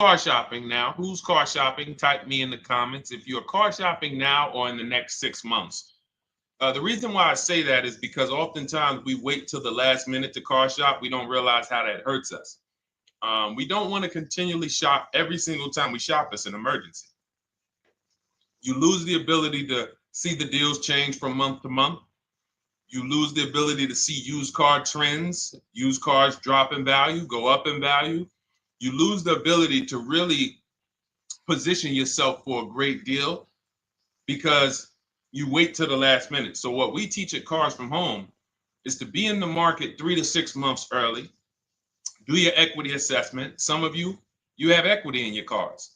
car shopping now? Who's car shopping? Type me in the comments if you're car shopping now or in the next 6 months. The reason why I say that is because oftentimes we wait till the last minute to car shop. We don't realize how that hurts us. We don't want to continually shop every single time we shop. It's an emergency. You lose the ability to see the deals change from month to month. You lose the ability to see used car trends, used cars drop in value, go up in value. You lose the ability to really position yourself for a great deal because you wait till the last minute. So what we teach at Cars from Home is to be in the market 3 to 6 months early. Do your equity assessment. Some of you have equity in your cars.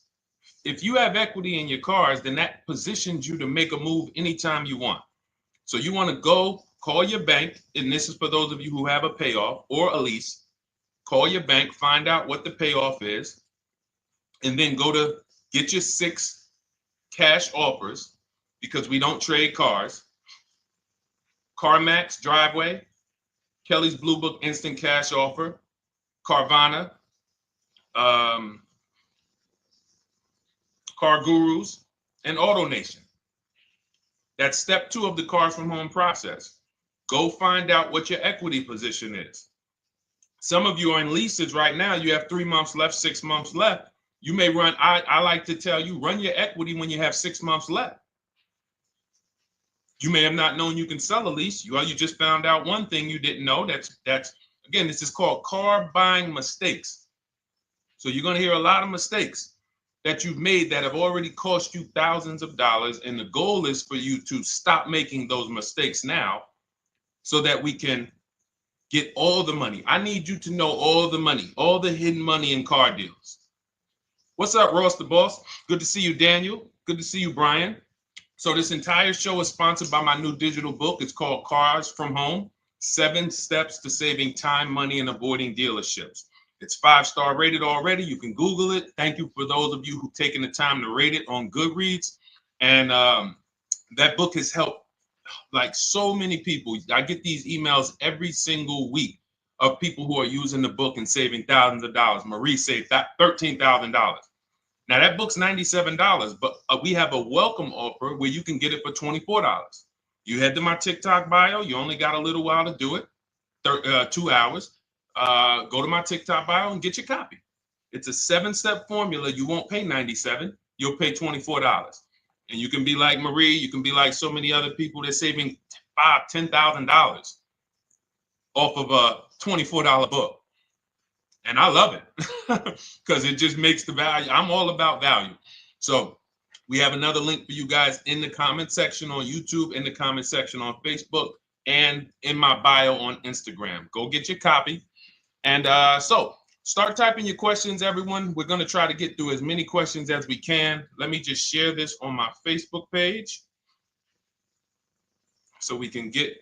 If you have equity in your cars, then that positions you to make a move anytime you want. So you want to go call your bank, and this is for those of you who have a payoff or a lease. Call your bank, find out what the payoff is, and then go to get your 6 cash offers, because we don't trade cars. CarMax Driveway, Kelly's Blue Book Instant Cash Offer, Carvana, Car Gurus, and AutoNation. That's step 2 of the Cars from Home process. Go find out what your equity position is. Some of you are in leases right now. You have 3 months left, 6 months left. You may run, I like to tell you, run your equity when you have 6 months left. You may have not known you can sell a lease. You just found out one thing you didn't know. That's again, this is called car buying mistakes. So you're going to hear a lot of mistakes that you've made that have already cost you thousands of dollars. And the goal is for you to stop making those mistakes now so that we can get all the money. I need you to know all the money, all the hidden money in car deals. What's up, Ross the Boss? Good to see you, Daniel. Good to see you, Brian. So this entire show is sponsored by my new digital book. It's called Cars from Home, 7 Steps to Saving Time, Money, and Avoiding Dealerships. It's 5-star rated already. You can Google it. Thank you for those of you who've taken the time to rate it on Goodreads. And that book has helped like so many people. I get these emails every single week of people who are using the book and saving thousands of dollars. Marie saved $13,000. Now that book's $97, but we have a welcome offer where you can get it for $24. You head to my TikTok bio. You only got a little while to do it, 2 hours. Go to my TikTok bio and get your copy. It's a 7-step formula. You won't pay $97. You'll pay $24. And you can be like Marie. You can be like so many other people. They're saving $5,000, $10,000 off of a $24 book. And I love it because it just makes the value. I'm all about value. So we have another link for you guys in the comment section on YouTube, in the comment section on Facebook, and in my bio on Instagram. Go get your copy. And so start typing your questions, everyone. We're going to try to get through as many questions as we can. Let me just share this on my Facebook page so we can get.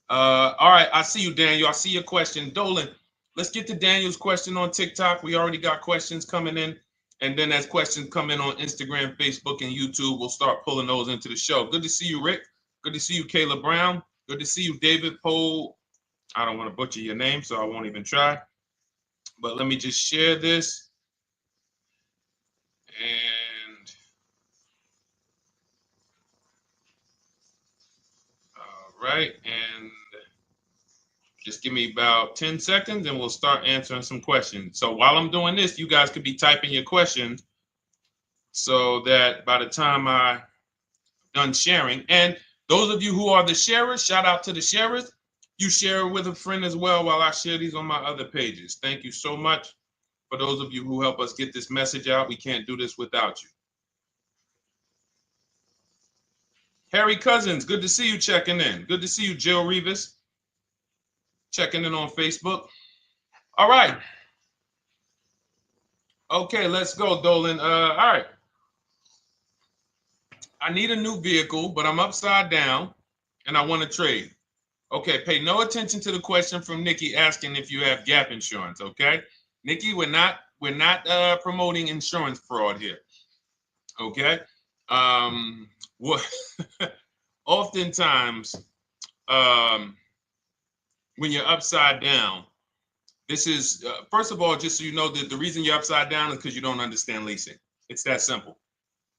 All right. I see you, Daniel. I see your question. Dolan, let's get to Daniel's question on TikTok. We already got questions coming in. And then as questions come in on Instagram, Facebook, and YouTube, we'll start pulling those into the show. Good to see you, Rick. Good to see you, Kayla Brown. Good to see you, David Poe. I don't want to butcher your name, so I won't even try. But let me just share this. And all right. And just give me about 10 seconds and we'll start answering some questions. So while I'm doing this, you guys could be typing your questions so that by the time I'm done sharing, and those of you who are the sharers, shout out to the sharers. You share it with a friend as well while I share these on my other pages. Thank you so much for those of you who help us get this message out. We can't do this without you. Harry Cousins, good to see you checking in. Good to see you, Jill Rivas, checking in on Facebook. All right. Okay, let's go, Dolan. All right. I need a new vehicle, but I'm upside down and I want to trade. Okay, pay no attention to the question from Nikki asking if you have gap insurance, okay? Nikki, we're not promoting insurance fraud here, okay? What oftentimes when you're upside down, This is, first of all, just so you know, that the reason you're upside down is because you don't understand leasing. It's that simple.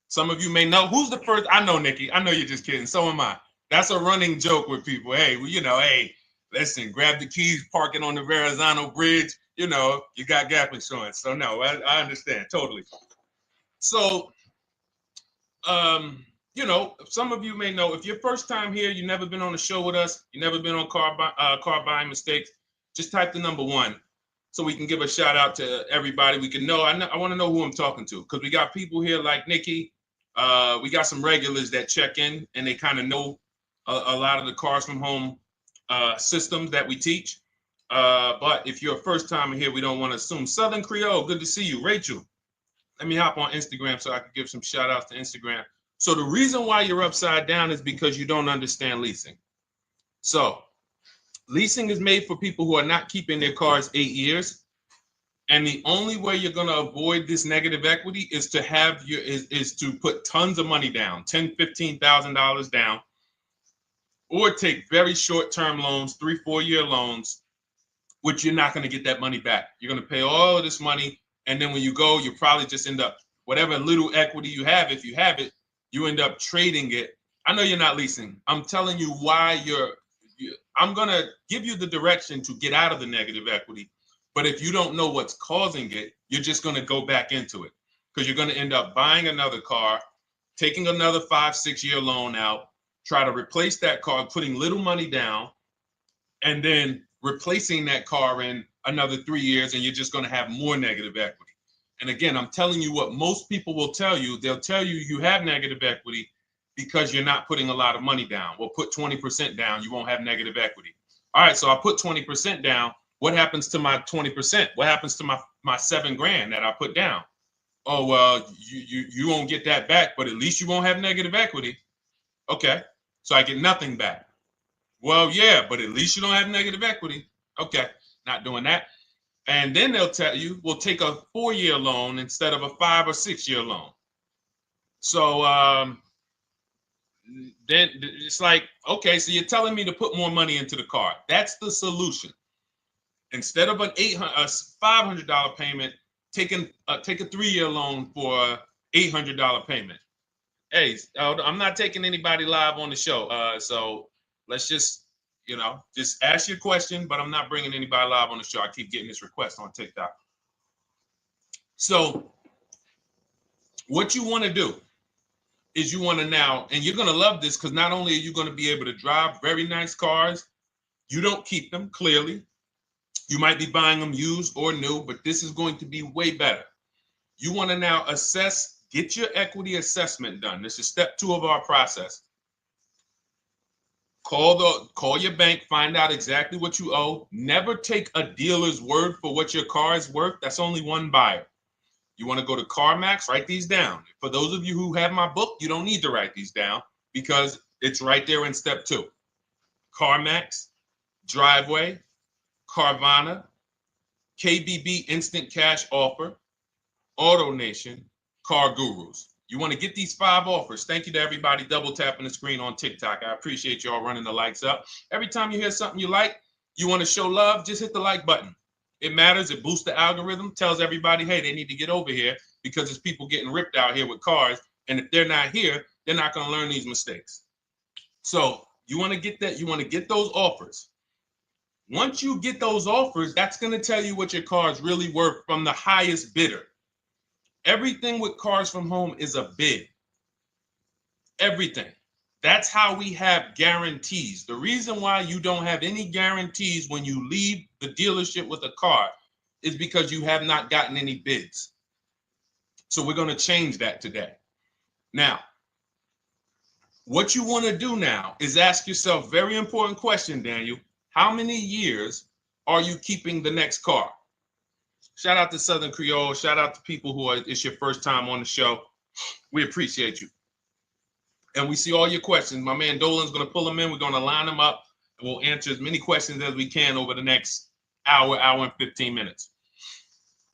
Some of you may know who's the first. I know, Nikki. I know you're just kidding. So am I. That's a running joke with people. Hey, well, hey, listen, grab the keys, parking on the Verrazano Bridge. You got gap insurance. So no, I understand totally. So, some of you may know if you're first time here, you've never been on a show with us, you've never been on car buying mistakes. Just type the number 1. So we can give a shout out to everybody. We can know. I want to know who I'm talking to because we got people here like Nikki. We got some regulars that check in and they kind of know a lot of the cars from home systems that we teach. But if you're a first timer here, we don't want to assume. Southern Creole, good to see you. Rachel, let me hop on Instagram so I can give some shout outs to Instagram. So the reason why you're upside down is because you don't understand leasing. So leasing is made for people who are not keeping their cars 8 years. And the only way you're going to avoid this negative equity is to is to put tons of money down, $10,000, $15,000 down, or take very short-term loans, 3-4 year loans, which you're not going to get that money back. You're going to pay all of this money. And then when you go, you probably just end up, whatever little equity you have, if you have it, you end up trading it. I know you're not leasing. I'm telling you why I'm going to give you the direction to get out of the negative equity. But if you don't know what's causing it, you're just going to go back into it because you're going to end up buying another car, taking another 5-6 year loan out, try to replace that car, putting little money down, and then replacing that car in another 3 years, and you're just going to have more negative equity. And again, I'm telling you what most people will tell you. They'll tell you you have negative equity because you're not putting a lot of money down. Well, put 20% down, you won't have negative equity. All right, so I put 20% down. What happens to my 20%? What happens to my $7,000 that I put down? Oh, well, you won't get that back, but at least you won't have negative equity. Okay, so I get nothing back. Well, yeah, but at least you don't have negative equity. Okay, not doing that. And then they'll tell you, we'll take a 4-year loan instead of a 5 or 6 year loan. So then it's like, okay, so you're telling me to put more money into the car. That's the solution. Instead of a $500 payment, take a 3-year loan for a $800 payment. Hey, I'm not taking anybody live on the show. So let's just ask your question, but I'm not bringing anybody live on the show. I keep getting this request on TikTok. So what you want to do is you want to now, and you're going to love this because not only are you going to be able to drive very nice cars, you don't keep them clearly. You might be buying them used or new, but this is going to be way better. You want to now get your equity assessment done. This is step 2 of our process. Call your bank, find out exactly what you owe. Never take a dealer's word for what your car is worth. That's only one buyer. You want to go to CarMax, write these down. For those of you who have my book, you don't need to write these down because it's right there in step 2. CarMax, Driveway, Carvana, KBB Instant Cash Offer, AutoNation, Car Gurus. You want to get these 5 offers. Thank you to everybody double tapping the screen on TikTok. I appreciate y'all running the likes up. Every time you hear something you like, you want to show love, just hit the like button. It matters. It boosts the algorithm, tells everybody, hey, they need to get over here because there's people getting ripped out here with cars. And if they're not here, they're not going to learn these mistakes. So you want to get that. You want to get those offers. Once you get those offers, that's going to tell you what your car is really worth from the highest bidder. Everything with Cars from Home is a bid. Everything. That's how we have guarantees. The reason why you don't have any guarantees when you leave the dealership with a car is because you have not gotten any bids. So we're going to change that today. Now, what you want to do now is ask yourself, very important question, Daniel. How many years are you keeping the next car? Shout out to Southern Creole. Shout out to people it's your first time on the show. We appreciate you. And we see all your questions. My man Dolan's going to pull them in. We're going to line them up. And we'll answer as many questions as we can over the next hour and 15 minutes.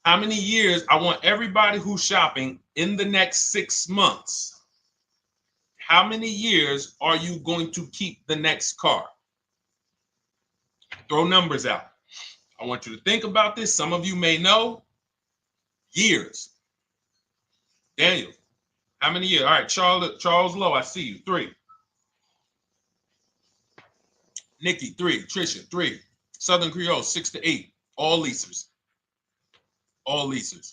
How many years? I want everybody who's shopping in the next 6 months. How many years are you going to keep the next car? Throw numbers out. I want you to think about this. Some of you may know. Years. Daniel, how many years? All right, Charles Lowe, I see you. 3. Nikki, 3. Trisha, 3. Southern Creole, 6 to 8. All leasers. All leasers.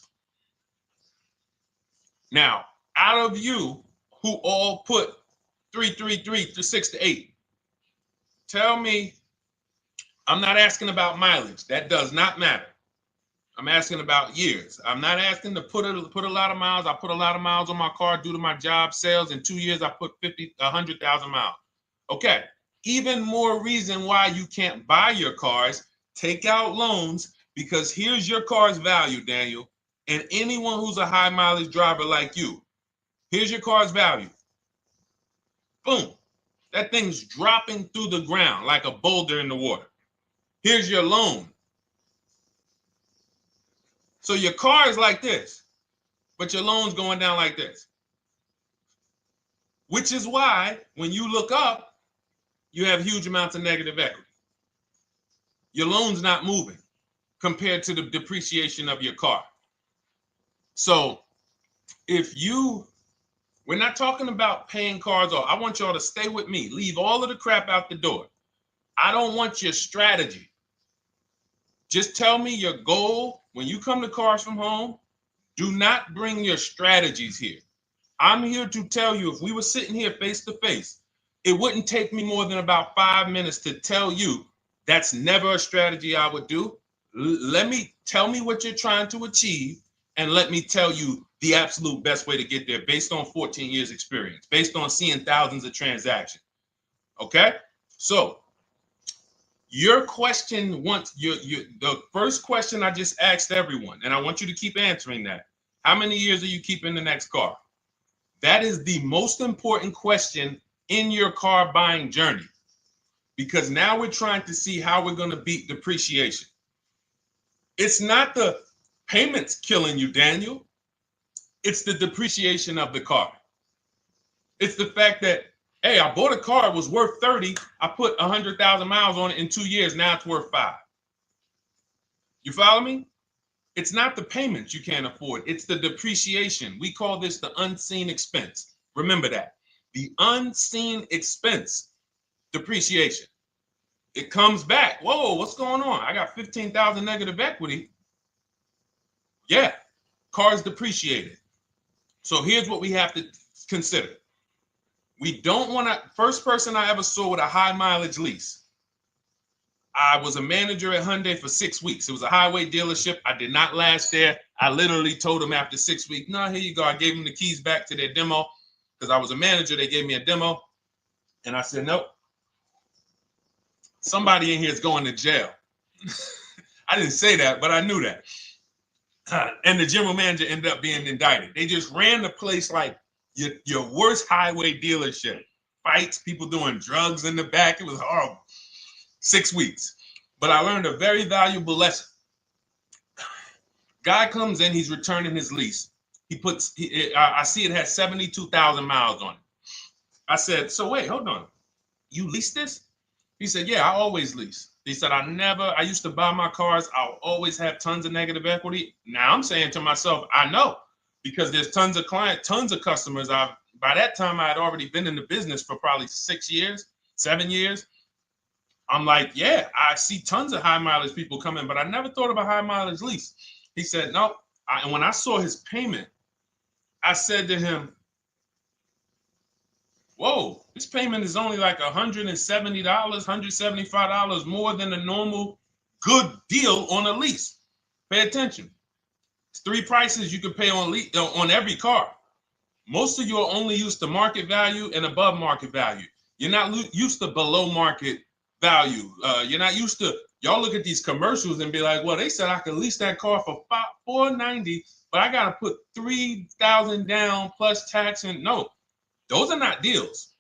Now, out of you who all put 3 to 6 to 8, tell me, I'm not asking about mileage. That does not matter. I'm asking about years. I'm not asking to put a lot of miles. I put a lot of miles on my car due to my job sales. In 2 years, I put 100,000 miles. Okay. Even more reason why you can't buy your cars. Take out loans, because here's your car's value, Daniel. And anyone who's a high mileage driver like you, here's your car's value. Boom. That thing's dropping through the ground like a boulder in the water. Here's your loan. So your car is like this, but your loan's going down like this. Which is why when you look up, you have huge amounts of negative equity. Your loan's not moving compared to the depreciation of your car. So we're not talking about paying cars off. I want y'all to stay with me. Leave all of the crap out the door. I don't want your strategy. Just tell me your goal. When you come to Cars from Home, do not bring your strategies here. I'm here to tell you, if we were sitting here face to face, it wouldn't take me more than about 5 minutes to tell you that's never a strategy I would do. Tell me what you're trying to achieve, and let me tell you the absolute best way to get there based on 14 years experience, based on seeing thousands of transactions. Okay? So your question, the first question I just asked everyone, and I want you to keep answering that. How many years are you keeping the next car? That is the most important question in your car buying journey, because now we're trying to see how we're going to beat depreciation. It's not the payments killing you, Daniel. It's the depreciation of the car. It's the fact that, hey, I bought a car, it was worth 30. I put 100,000 miles on it in 2 years. Now it's worth 5. You follow me? It's not the payments you can't afford. It's the depreciation. We call this the unseen expense. Remember that. The unseen expense, depreciation. It comes back. Whoa, what's going on? I got 15,000 negative equity. Yeah, car's depreciated. So here's what we have to consider. We don't want to, first person I ever saw with a high mileage lease. I was a manager at Hyundai for 6 weeks. It was a highway dealership. I did not last there. I literally told them after 6 weeks, no, here you go. I gave them the keys back to their demo because I was a manager. They gave me a demo. And I said, nope. Somebody in here is going to jail. I didn't say that, but I knew that. And the general manager ended up being indicted. They just ran the place like your worst highway dealership. Fights, people doing drugs in the back. It was horrible. 6 weeks. But I learned a very valuable lesson. Guy comes in, he's returning his lease. I see it has 72,000 miles on it. I said, so wait, hold on. You leased this? He said, yeah, I always lease. He said, I used to buy my cars. I'll always have tons of negative equity. Now I'm saying to myself, I know, because there's tons of clients, tons of customers. By that time, I had already been in the business for probably 6 years, 7 years. I'm like, yeah, I see tons of high mileage people coming, but I never thought of a high mileage lease. He said, no. And when I saw his payment, I said to him, whoa, this payment is only like $170, $175 more than a normal good deal on a lease. Pay attention. It's 3 prices you can pay on every car. Most of you are only used to market value and above market value. You're not used to below market value. You're not used to, y'all look at these commercials and be like, well, they said I could lease that car for $490, but I got to put $3,000 down plus tax. And no, those are not deals.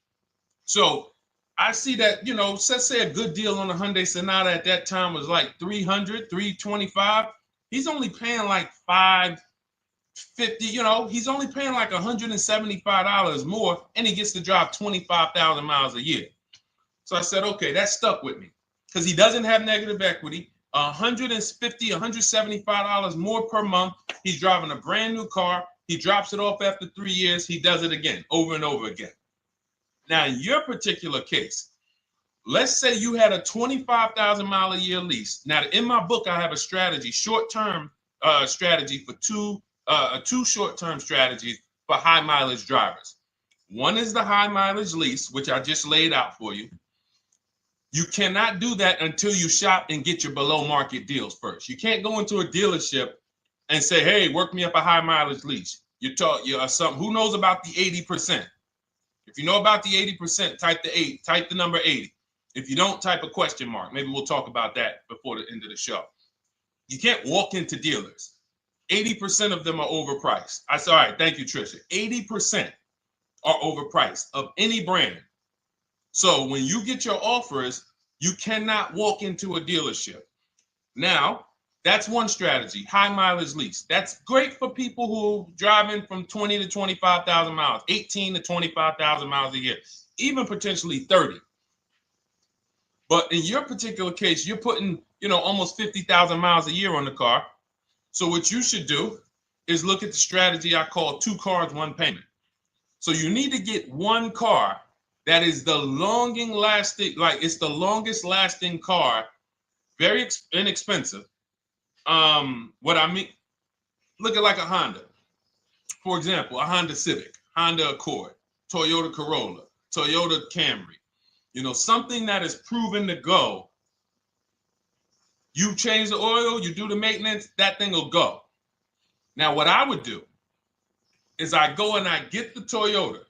So I see that, let's say a good deal on a Hyundai Sonata at that time was like $300, $325. He's only paying like $550, he's only paying like $175 more, and he gets to drive 25,000 miles a year. So I said, okay, that stuck with me because he doesn't have negative equity. $150, $175 more per month. He's driving a brand new car. He drops it off after 3 years. He does it again, over and over again. Now, in your particular case, let's say you had a 25,000 mile a year lease. Now, in my book, I have a strategy, short-term strategy for two short-term strategies for high mileage drivers. One is the high mileage lease, which I just laid out for you. You cannot do that until you shop and get your below market deals first. You can't go into a dealership and say, hey, work me up a high mileage lease. You something. Who knows about the 80%? If you know about the 80%, type the number 80. If you don't, type a question mark. Maybe we'll talk about that before the end of the show. You can't walk into dealers. 80% of them are overpriced. I said, all right, thank you, Trisha. 80% are overpriced of any brand. So when you get your offers, you cannot walk into a dealership. Now, that's one strategy, high mileage lease. That's great for people who are driving from 20 to 25,000 miles, 18 to 25,000 miles a year, even potentially 30. But in your particular case, you're putting, almost 50,000 miles a year on the car. So what you should do is look at the strategy I call 2 cars, 1 payment. So you need to get one car that is the longest lasting car, very inexpensive. What I mean, look at like a Honda. For example, a Honda Civic, Honda Accord, Toyota Corolla, Toyota Camry. Something that is proven to go. You change the oil, you do the maintenance, that thing will go. Now, what I would do is I go and I get the Toyota.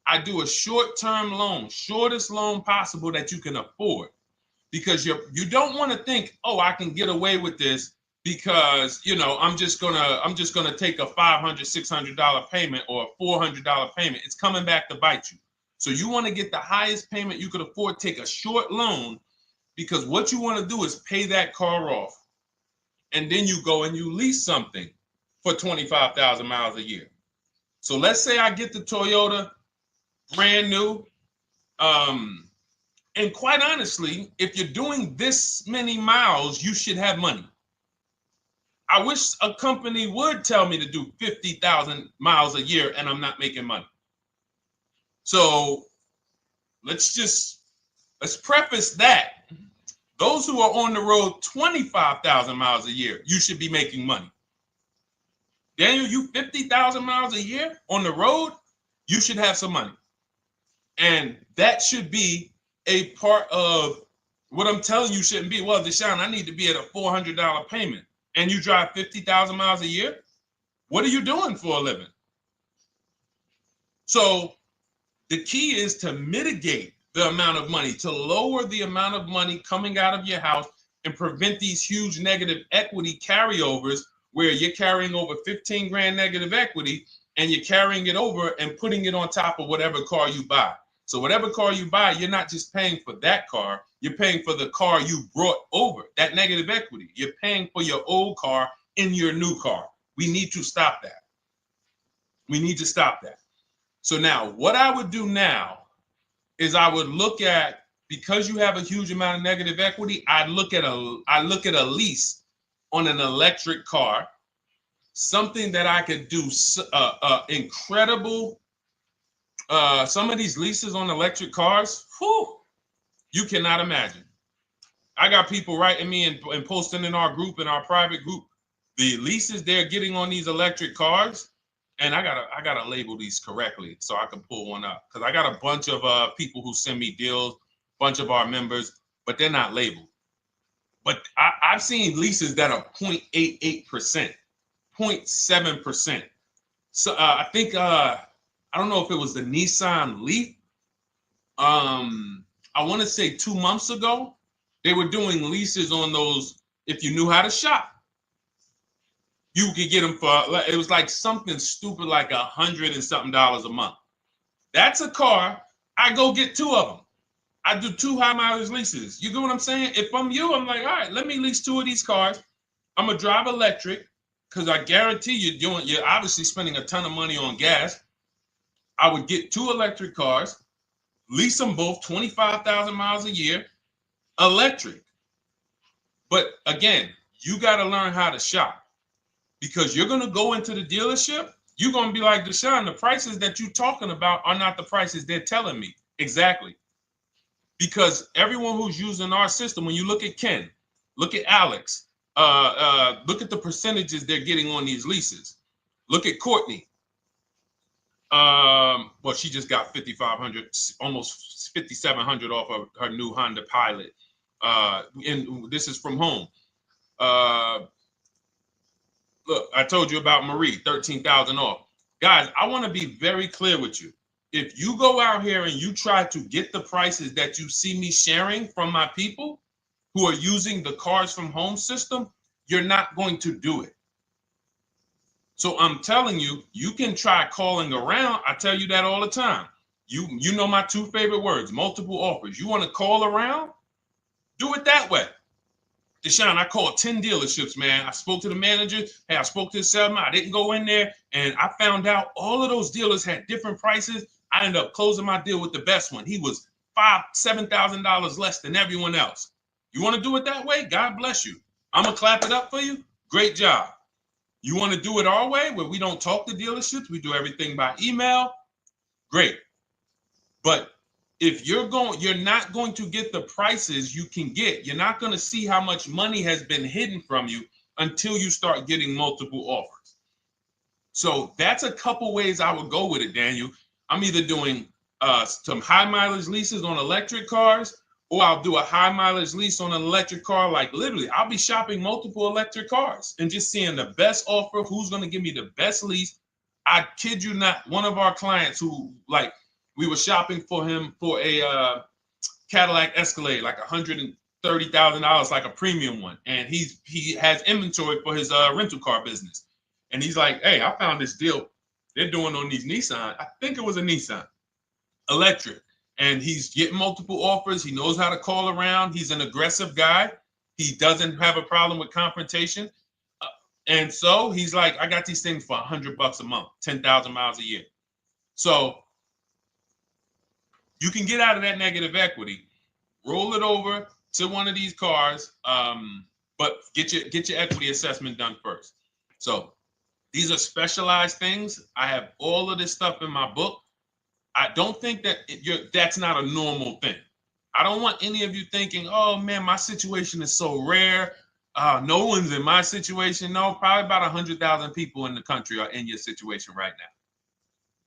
I do a short-term loan, shortest loan possible that you can afford, because you don't want to think, oh, I can get away with this because I'm just gonna take a $500, $600 payment or a $400 payment. It's coming back to bite you. So you want to get the highest payment you could afford, take a short loan, because what you want to do is pay that car off, and then you go and you lease something for 25,000 miles a year. So let's say I get the Toyota brand new. And quite honestly, if you're doing this many miles, you should have money. I wish a company would tell me to do 50,000 miles a year and I'm not making money. So let's preface that. Those who are on the road 25,000 miles a year, you should be making money. Daniel, you 50,000 miles a year on the road, you should have some money. And that should be a part of what I'm telling you shouldn't be. Well, Deshone, I need to be at a $400 payment. And you drive 50,000 miles a year? What are you doing for a living? So the key is to mitigate the amount of money, to lower the amount of money coming out of your house and prevent these huge negative equity carryovers where you're carrying over 15 grand negative equity and you're carrying it over and putting it on top of whatever car you buy. So whatever car you buy, you're not just paying for that car, you're paying for the car you brought over, that negative equity. You're paying for your old car in your new car. We need to stop that. We need to stop that. So now what I would do now is I would look at, because you have a huge amount of negative equity, I look at a lease on an electric car, something that I could do incredible. Some of these leases on electric cars, you cannot imagine. I got people writing me and posting in our group, in our private group, the leases they're getting on these electric cars. And I gotta label these correctly so I can pull one up, because I got a bunch of people who send me deals, bunch of our members, but they're not labeled. But I've seen leases that are 0.88%, 0.7%. So I think I don't know if it was the Nissan Leaf. I want to say 2 months ago, they were doing leases on those. If you knew how to shop, you could get them for, it was like something stupid like $100 and something a month. That's a car. I go get 2 of them. I do 2 high mileage leases. You get what I'm saying? If I'm you, I'm like, all right, let me lease 2 of these cars. I'm gonna drive electric, because I guarantee you're obviously spending a ton of money on gas. I would get 2 electric cars, lease them both 25,000 miles a year, electric. But again, you got to learn how to shop, because you're going to go into the dealership. You're going to be like, Deshone, the prices that you're talking about are not the prices they're telling me. Exactly. Because everyone who's using our system, when you look at Ken, look at Alex, look at the percentages they're getting on these leases. Look at Courtney. Well, she just got 5,500, almost 5,700 off of her new Honda Pilot. And this is from home. Look, I told you about Marie, 13,000 off. Guys, I want to be very clear with you. If you go out here and you try to get the prices that you see me sharing from my people who are using the Cars from Home system, you're not going to do it. So I'm telling you, you can try calling around. I tell you that all the time. You know my two favorite words, multiple offers. You want to call around? Do it that way. Deshone, I called 10 dealerships, man. I spoke to the manager. Hey, I spoke to the salesman. I didn't go in there, and I found out all of those dealers had different prices. I ended up closing my deal with the best one. He was $7,000 less than everyone else. You want to do it that way? God bless you. I'm going to clap it up for you. Great job. You want to do it our way, where we don't talk to dealerships, we do everything by email? Great. But if you're not going to get the prices you can get. You're not going to see how much money has been hidden from you until you start getting multiple offers. So that's a couple ways I would go with it, Daniel. I'm either doing some high mileage leases on electric cars, or I'll do a high mileage lease on an electric car. Like literally, I'll be shopping multiple electric cars and just seeing the best offer, who's going to give me the best lease. I kid you not, one of our clients who, like, we were shopping for him for a Cadillac Escalade, like $130,000, like a premium one. And he has inventory for his rental car business. And he's like, hey, I found this deal they're doing on these Nissan. I think it was a Nissan electric. And he's getting multiple offers. He knows how to call around. He's an aggressive guy. He doesn't have a problem with confrontation. And so he's like, I got these things for $100 a month, 10,000 miles a year. So you can get out of that negative equity, roll it over to one of these cars, but get your equity assessment done first. So these are specialized things. I have all of this stuff in my book. I don't think that that's not a normal thing. I don't want any of you thinking, oh man, my situation is so rare. No one's in my situation. No, probably about 100,000 people in the country are in your situation right now.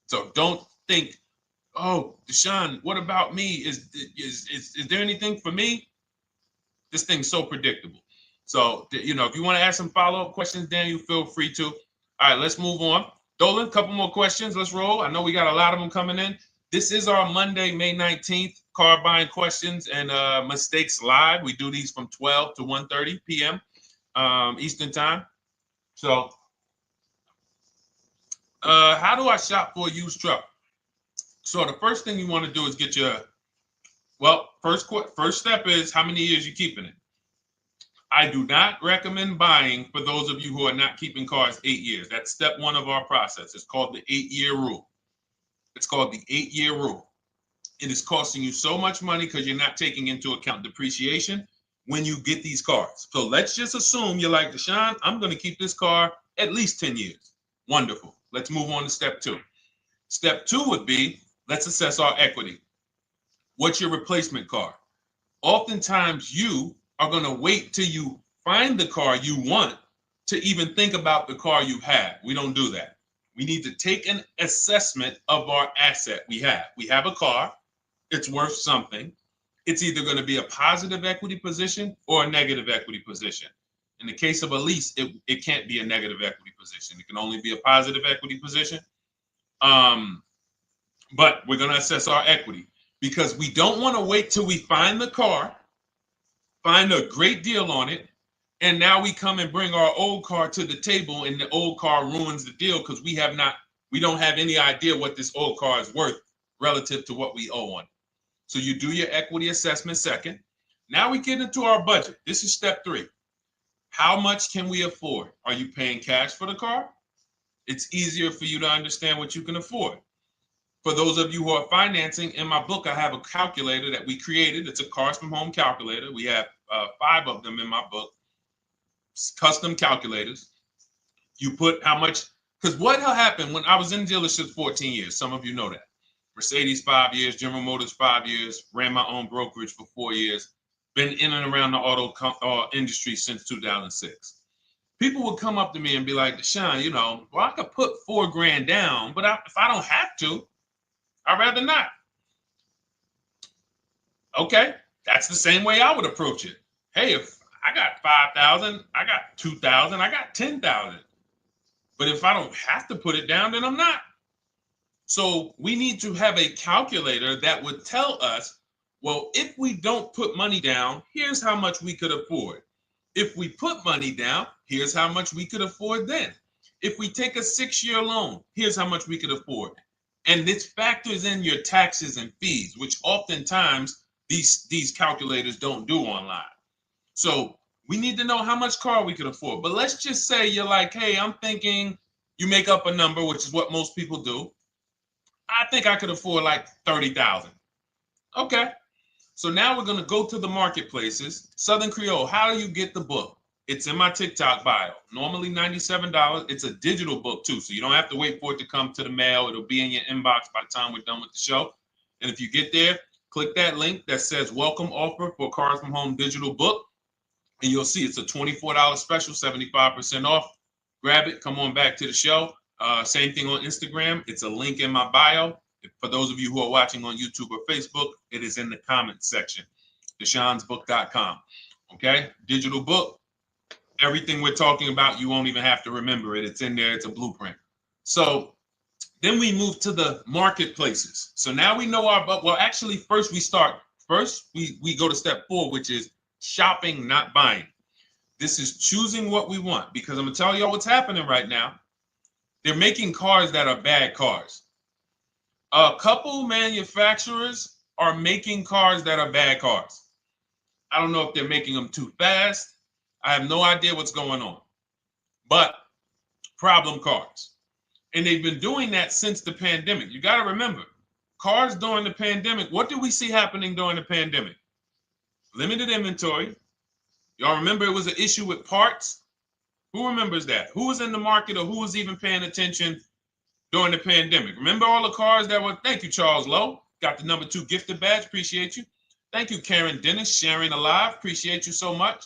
So don't think, oh, Deshone, what about me? Is there anything for me? This thing's so predictable. So, if you want to ask some follow-up questions, Daniel, feel free to. All right, let's move on. Dolan, a couple more questions. Let's roll. I know we got a lot of them coming in. This is our Monday, May 19th, car buying questions and mistakes live. We do these from 12 to 1:30 p.m. Eastern time. So, how do I shop for a used truck? So the first thing you want to do is get your, first step is how many years you keeping it. I do not recommend buying for those of you who are not keeping cars 8 years. That's step one of our process. It's called the 8-year rule. It's called the 8-year rule. It is costing you so much money because you're not taking into account depreciation when you get these cars. So let's just assume you're like, Deshone, I'm going to keep this car at least 10 years. Wonderful. Let's move on to step two. Step two would be, let's assess our equity. What's your replacement car? Oftentimes you are going to wait till you find the car you want to even think about the car you have. We don't do that. We need to take an assessment of our asset we have. We have a car. It's worth something. It's either going to be a positive equity position or a negative equity position. In the case of a lease, it can't be a negative equity position. It can only be a positive equity position. But we're going to assess our equity because we don't want to wait till we find the car, find a great deal on it, and now we come and bring our old car to the table and the old car ruins the deal because we don't have any idea what this old car is worth relative to what we owe on it. So you do your equity assessment second. Now we get into our budget. This is step three. How much can we afford? Are you paying cash for the car? It's easier for you to understand what you can afford. For those of you who are financing, in my book, I have a calculator that we created. It's a Cars from Home calculator. We have 5 of them in my book, custom calculators. You put how much, because what happened when I was in dealerships 14 years, some of you know that. Mercedes 5 years, General Motors 5 years, ran my own brokerage for 4 years, been in and around the auto industry since 2006. People would come up to me and be like, Deshone, well, I could put $4,000 down, but if I don't have to, I'd rather not. Okay, that's the same way I would approach it. Hey, if I got 5,000, I got 2,000, I got 10,000. But if I don't have to put it down, then I'm not. So we need to have a calculator that would tell us, well, if we don't put money down, here's how much we could afford. If we put money down, here's how much we could afford then. If we take a 6-year loan, here's how much we could afford. And this factors in your taxes and fees, which oftentimes these calculators don't do online. So we need to know how much car we could afford. But let's just say you're like, hey, I'm thinking, you make up a number, which is what most people do. I think I could afford like 30,000. Okay. So now we're going to go to the marketplaces. Southern Creole, how do you get the book? It's in my TikTok bio. Normally $97. It's a digital book too, so you don't have to wait for it to come to the mail. It'll be in your inbox by the time we're done with the show. And if you get there, click that link that says welcome offer for Cars from Home digital book. And you'll see it's a $24 special, 75% off. Grab it. Come on back to the show. Same thing on Instagram. It's a link in my bio. For those of you who are watching on YouTube or Facebook, it is in the comments section, deshonesbook.com. Okay, digital book. Everything we're talking about, you won't even have to remember it. It's in there. It's a blueprint. So then we move to the marketplaces. So now we know well, actually, first we go to step 4, which is shopping, not buying. This is choosing what we want, because I'm going to tell y'all what's happening right now. They're making cars that are bad cars. A couple manufacturers are making cars that are bad cars. I don't know if they're making them too fast. I have no idea what's going on. But problem cars. And they've been doing that since the pandemic. You got to remember, cars during the pandemic, what did we see happening during the pandemic? Limited inventory. Y'all remember it was an issue with parts? Who remembers that? Who was in the market, or who was even paying attention during the pandemic? Remember all the cars that were, thank you, Charles Lowe. Got the number 2 gifted badge. Appreciate you. Thank you, Karen Dennis, sharing alive. Appreciate you so much.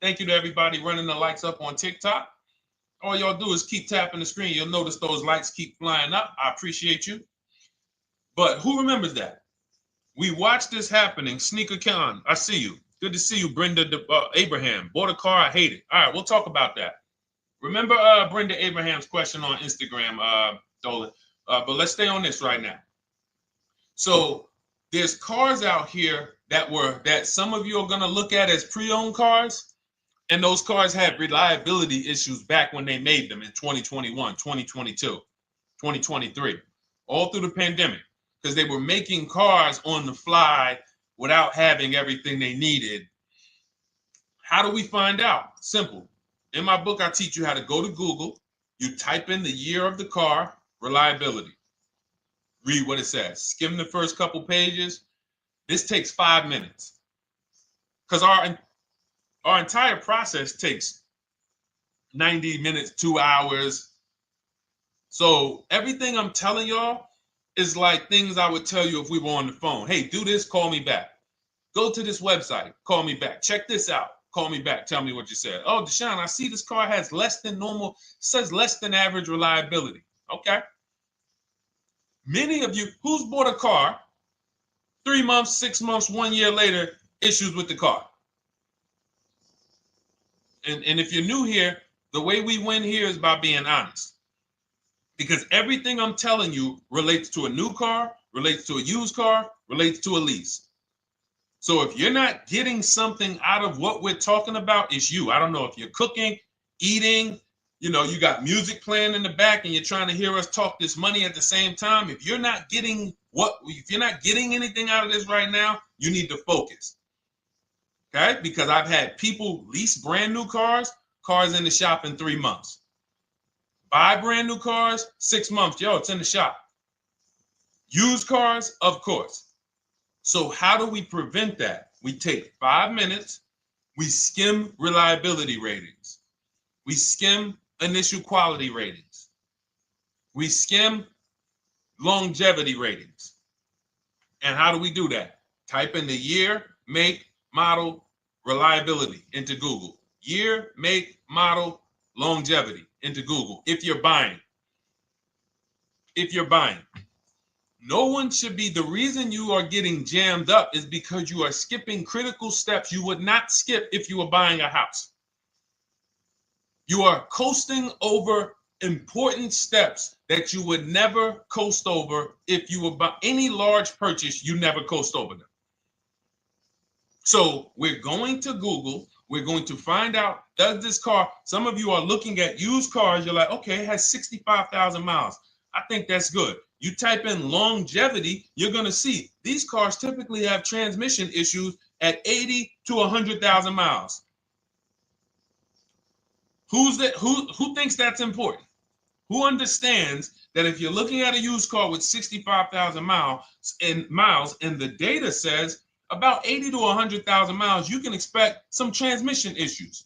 Thank you to everybody running the likes up on TikTok. All y'all do is keep tapping the screen. You'll notice those likes keep flying up. I appreciate you. But who remembers that? We watched this happening. Sneaker Con, I see you. Good to see you, Brenda Abraham. Bought a car, I hate it. All right, we'll talk about that. Remember Brenda Abraham's question on Instagram, Dolan. But let's stay on this right now. So there's cars out here that some of you are going to look at as pre-owned cars. And those cars had reliability issues back when they made them in 2021, 2022, 2023, all through the pandemic, because they were making cars on the fly without having everything they needed. How do we find out? Simple. In my book, I teach you how to go to Google. You type in the year of the car, reliability. Read what it says. Skim the first couple pages. This takes 5 minutes, because our entire process takes 90 minutes, 2 hours. So everything I'm telling y'all is like things I would tell you if we were on the phone. Hey, do this, call me back. Go to this website, call me back. Check this out, call me back. Tell me what you said. Oh, Deshone, I see this car has less than normal, says less than average reliability. Okay. Many of you, who's bought a car 3 months, 6 months, 1 year later, issues with the car? And if you're new here, the way we win here is by being honest. Because everything I'm telling you relates to a new car, relates to a used car, relates to a lease. So if you're not getting something out of what we're talking about, it's you. I don't know if you're cooking, eating, you got music playing in the back and you're trying to hear us talk this money at the same time. If you're not getting anything out of this right now, you need to focus. Okay, because I've had people lease brand new cars in the shop in 3 months. Buy brand new cars, 6 months. Yo, it's in the shop. Used cars, of course. So how do we prevent that? We take 5 minutes We skim reliability ratings. We skim initial quality ratings. We skim longevity ratings. And how do we do that? Type in the year, make, model, reliability into Google. Year, make, model, longevity into Google. If you're buying. No one should be, the reason you are getting jammed up is because you are skipping critical steps you would not skip if you were buying a house. You are coasting over important steps that you would never coast over if you were buying any large purchase. You never coast over them. So we're going to Google. We're going to find out, does this car, some of you are looking at used cars. You're like, okay, it has 65,000 miles. I think that's good. You type in longevity, you're going to see these cars typically have transmission issues at 80 to 100,000 miles. Who thinks that's important? Who understands that if you're looking at a used car with 65,000 miles and the data says about 80 to 100,000 miles, you can expect some transmission issues.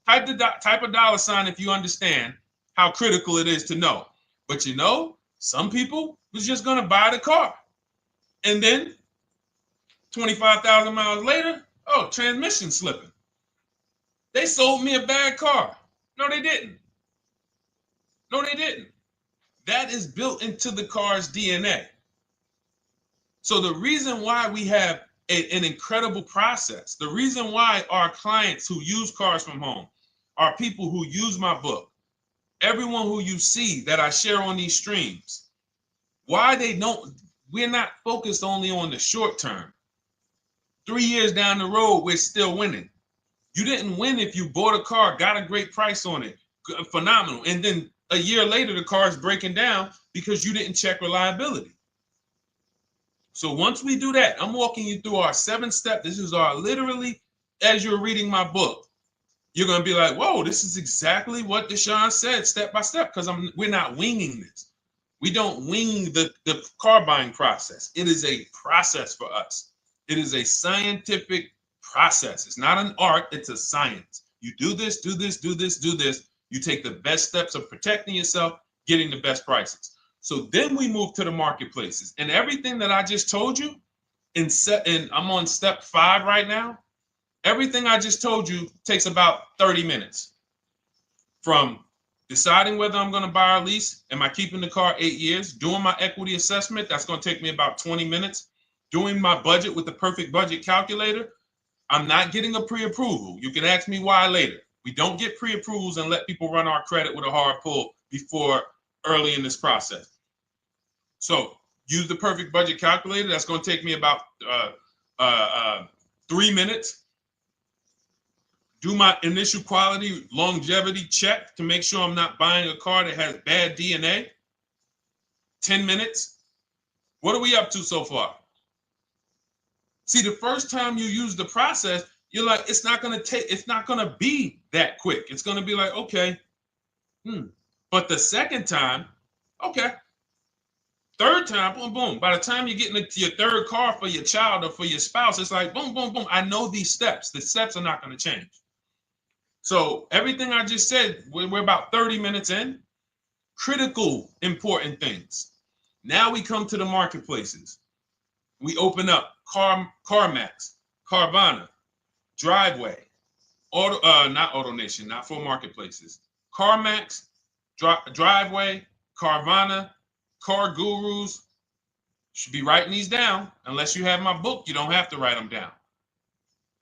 Type a dollar sign if you understand how critical it is to know. But you know, some people was just going to buy the car. And then 25,000 miles later, oh, transmission slipping. They sold me a bad car. No, they didn't. That is built into the car's DNA. So the reason why we have an incredible process, the reason why our clients who use cars from home are people who use my book, everyone who you see that I share on these streams, we're not focused only on the short term. 3 years down the road, we're still winning. You didn't win if you bought a car, got a great price on it, phenomenal. And then a year later, the car is breaking down because you didn't check reliability. So once we do that, I'm walking you through our 7-step. This is our literally, as you're reading my book, you're going to be like, whoa, this is exactly what Deshone said, step by step, because we're not winging this. We don't wing the car buying process. It is a process for us. It is a scientific process. It's not an art, it's a science. You do this, do this, do this, do this. You take the best steps of protecting yourself, getting the best prices. So then we move to the marketplaces. And everything that I just told you, and I'm on step 5 right now, everything I just told you takes about 30 minutes. From deciding whether I'm going to buy or lease, am I keeping the car 8 years, doing my equity assessment, that's going to take me about 20 minutes, doing my budget with the perfect budget calculator. I'm not getting a pre-approval. You can ask me why later. We don't get pre-approvals and let people run our credit with a hard pull before early in this process. So use the perfect budget calculator. That's going to take me about 3 minutes. Do my initial quality longevity check to make sure I'm not buying a car that has bad DNA. 10 minutes. What are we up to so far? See, the first time you use the process, you're like, it's not going to be that quick. It's going to be like, okay. But the second time, okay. Third time, boom, boom. By the time you're getting into your third car for your child or for your spouse, it's like, boom, boom, boom. I know these steps. The steps are not going to change. So everything I just said, we're about 30 minutes in. Critical, important things. Now we come to the marketplaces. We open up CarMax, Carvana, Driveway, not AutoNation, not for marketplaces. CarMax, Driveway, Carvana, Car Gurus. Should be writing these down. Unless you have my book, you don't have to write them down.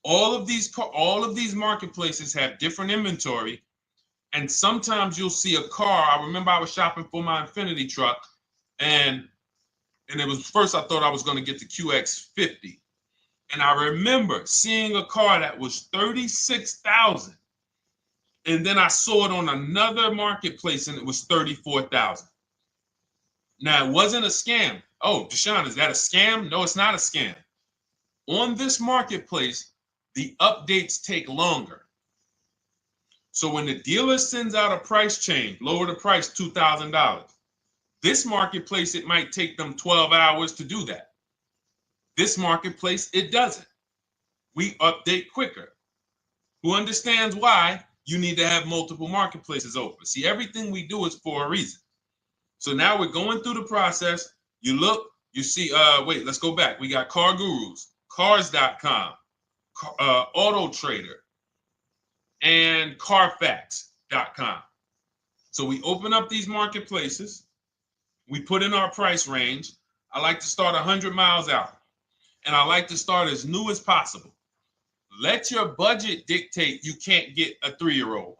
All of these marketplaces have different inventory, and sometimes you'll see a car. I remember I was shopping for my Infinity truck, and it was first I thought I was going to get the QX50, and I remember seeing a car that was $36,000, and then I saw it on another marketplace, and it was $34,000. Now it wasn't a scam. Oh, Deshone, is that a scam? No, it's not a scam. On this marketplace, the updates take longer. So when the dealer sends out a price change, lower the price $2,000. This marketplace, it might take them 12 hours to do that. This marketplace, it doesn't. we update quicker. Who understands why you need to have multiple marketplaces open? See, everything we do is for a reason. So now we're going through the process. You look, you see, wait, let's go back. We got Car Gurus, Cars.com, Auto Trader, and Carfax.com. So we open up these marketplaces. We put in our price range. I like to start 100 miles out, and I like to start as new as possible. Let your budget dictate you can't get a 3-year-old.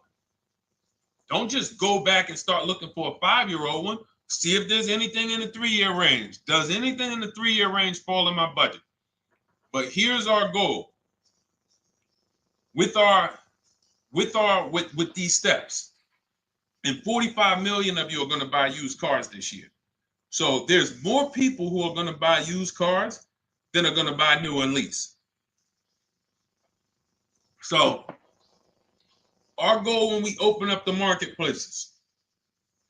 Don't just go back and start looking for a 5-year-old one. See if there's anything in the 3-year range. Does anything in the 3-year range fall in my budget? But here's our goal. With these steps, and 45 million of you are going to buy used cars this year. So there's more people who are going to buy used cars than are going to buy new and lease. So our goal when we open up the marketplaces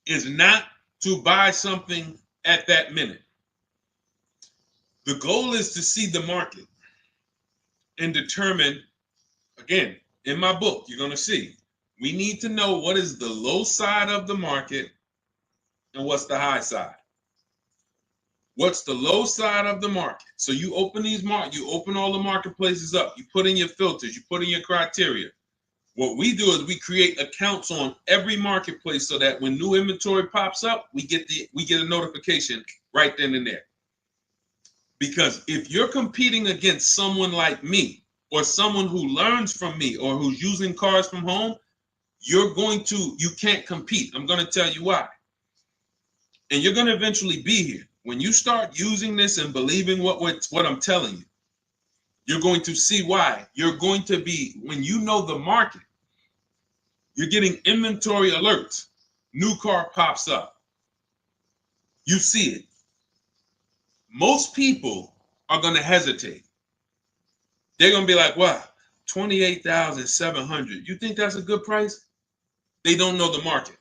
is not to buy something at that minute. The goal is to see the market and determine, again, in my book, you're going to see, we need to know what is the low side of the market and what's the high side. What's the low side of the market? So you open you open all the marketplaces up. You put in your filters. You put in your criteria. What we do is we create accounts on every marketplace so that when new inventory pops up, we get a notification right then and there. Because if you're competing against someone like me or someone who learns from me or who's using cars from home, you can't compete. I'm going to tell you why. And you're going to eventually be here. When you start using this and believing what I'm telling you, you're going to see why. You're going to be, when you know the market, you're getting inventory alerts. New car pops up. You see it. Most people are going to hesitate. They're going to be like, wow, $28,700. You think that's a good price? They don't know the market.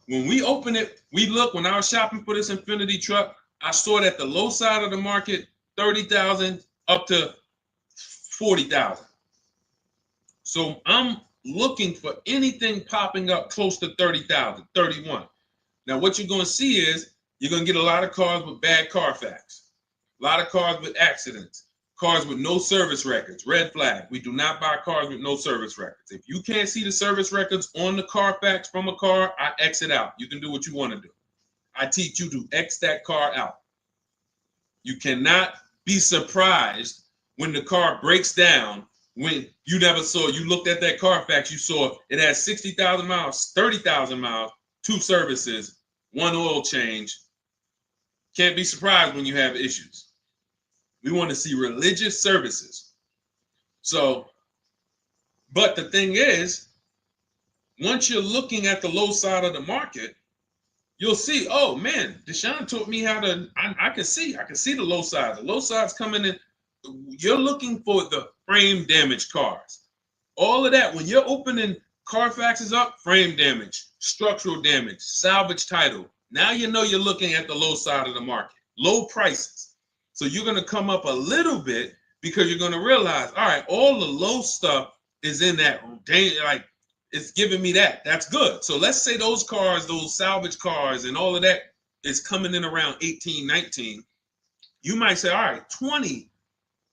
When we open it, we look, when I was shopping for this Infiniti truck, I saw it at the low side of the market, $30,000 up to $40,000. So I'm looking for anything popping up close to $30,000, $31,000. Now what you're going to see is you're going to get a lot of cars with bad Carfax, a lot of cars with accidents, cars with no service records, red flag. We do not buy cars with no service records. If you can't see the service records on the Carfax from a car, I exit out. You can do what you want to do. I teach you to X that car out. You cannot be surprised when the car breaks down when you looked at that Carfax, you saw it has 60,000 miles, 30,000 miles, 2 services, 1 oil change. Can't be surprised when you have issues. We want to see religious services. So, but the thing is, once you're looking at the low side of the market, you'll see, oh man, Deshone taught me how to, I can see the low side. The low side's coming in. You're looking for the frame damage cars. All of that, when you're opening Carfaxes up, frame damage, structural damage, salvage title. Now you know you're looking at the low side of the market, low prices. So you're going to come up a little bit because you're going to realize, all right, all the low stuff is in that, like, it's giving me that. That's good. So let's say those cars, those salvage cars and all of that is coming in around 18, 19. You might say, all right, 20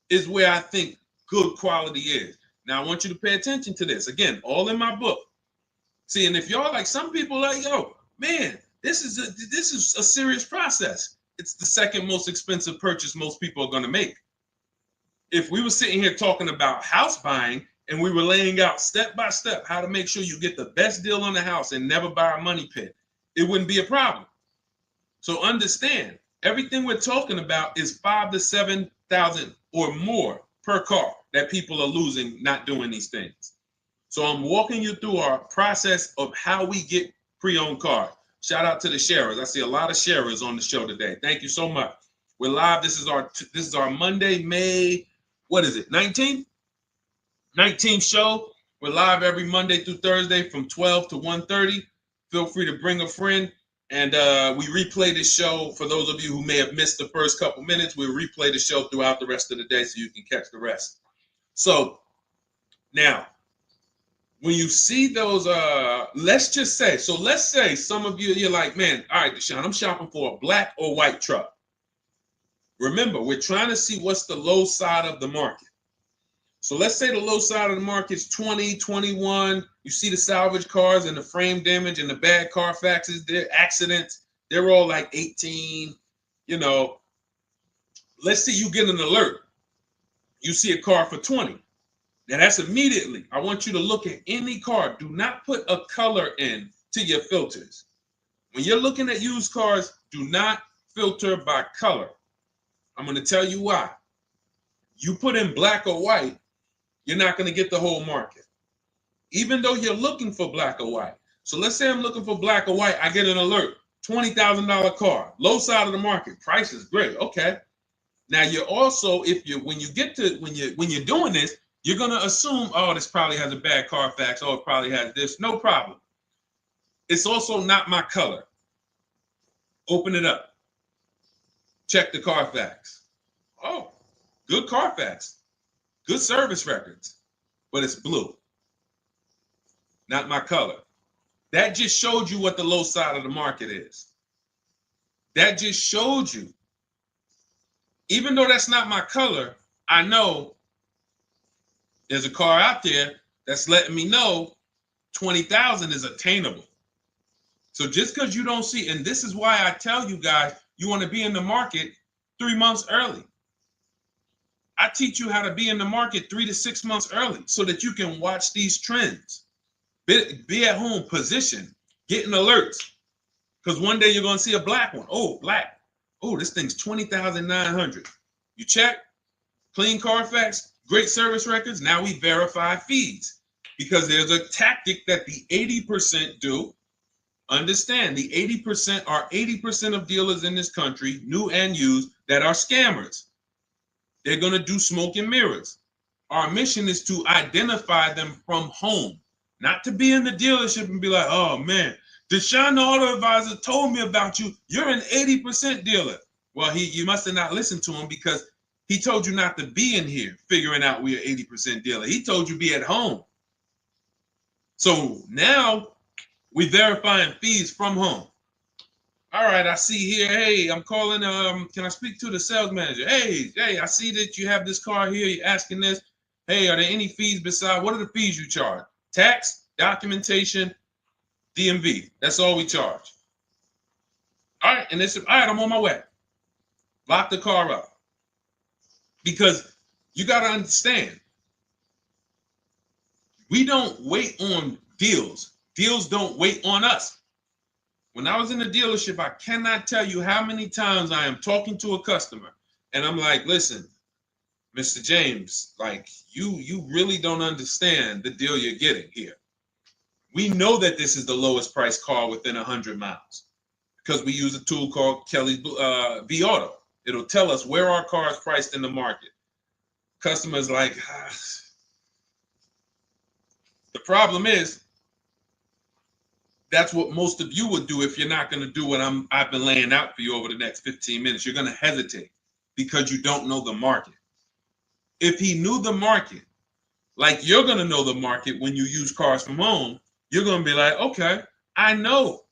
is where I think good quality is. Now I want you to pay attention to this. Again, all in my book. See, and if y'all like, some people like, yo, man, this is a serious process. It's the second most expensive purchase most people are going to make. If we were sitting here talking about house buying and we were laying out step by step how to make sure you get the best deal on the house and never buy a money pit, it wouldn't be a problem. So understand, everything we're talking about is 5,000 to 7,000 or more per car that people are losing not doing these things. So I'm walking you through our process of how we get pre-owned cars. Shout out to the sharers. I see a lot of sharers on the show today. Thank you so much. We're live. This is our Monday, May, what is it, 19th? 19th show. We're live every Monday through Thursday from 12 to 1:30. Feel free to bring a friend. And we replay this show. For those of you who may have missed the first couple minutes, we'll replay the show throughout the rest of the day so you can catch the rest. So now, when you see those, let's say some of you, you're like, man, all right, Deshone, I'm shopping for a black or white truck. Remember, we're trying to see what's the low side of the market. So let's say the low side of the market is 20, 21. You see the salvage cars and the frame damage and the bad Carfaxes, their accidents, they're all like 18. You know, let's say you get an alert. You see a car for 20. Now that's immediately. I want you to look at any car. Do not put a color in to your filters. When you're looking at used cars, do not filter by color. I'm going to tell you why. You put in black or white, you're not going to get the whole market, even though you're looking for black or white. So let's say I'm looking for black or white. I get an alert, $20,000 car, low side of the market, price is great. Okay. Now you're also, when you're doing this, you're going to assume, oh, this probably has a bad Carfax. Oh, it probably has this. No problem. It's also not my color. Open it up. Check the Carfax. Oh, good Carfax. Good service records. But it's blue. Not my color. That just showed you what the low side of the market is. That just showed you. Even though that's not my color, I know there's a car out there that's letting me know 20,000 is attainable. So just because you don't see, and this is why I tell you guys, you want to be in the market 3 months early. I teach you how to be in the market 3 to 6 months early so that you can watch these trends. Be at home, position, getting alerts. Because one day you're going to see a black one. Oh, black. Oh, this thing's 20,900. You check, clean Carfax, great service records. Now we verify fees because there's a tactic that the 80% do. Understand, the 80% are 80% of dealers in this country, new and used, that are scammers. They're going to do smoke and mirrors. Our mission is to identify them from home, not to be in the dealership and be like, oh man, Deshone the Auto Advisor told me about you. You're an 80% dealer. Well, you must have not listened to him because he told you not to be in here figuring out we're 80% dealer. He told you be at home. So now we verifying fees from home. All right, I see here, hey, I'm calling, can I speak to the sales manager? Hey, I see that you have this car here, you're asking this. Hey, are there any fees besides, what are the fees you charge? Tax, documentation, DMV, that's all we charge. All right, and all right, I'm on my way. Lock the car up. Because you got to understand, we don't wait on deals. Deals don't wait on us. When I was in the dealership, I cannot tell you how many times I am talking to a customer and I'm like, listen, Mr. James, like you really don't understand the deal you're getting here. We know that this is the lowest price car within 100 miles because we use a tool called Kelly's V Auto. It'll tell us where our car is priced in the market. Customers like, The problem is, that's what most of you would do if you're not going to do what I've been laying out for you over the next 15 minutes. You're going to hesitate because you don't know the market. If he knew the market, like you're going to know the market when you use cars from home, you're going to be like, okay, I know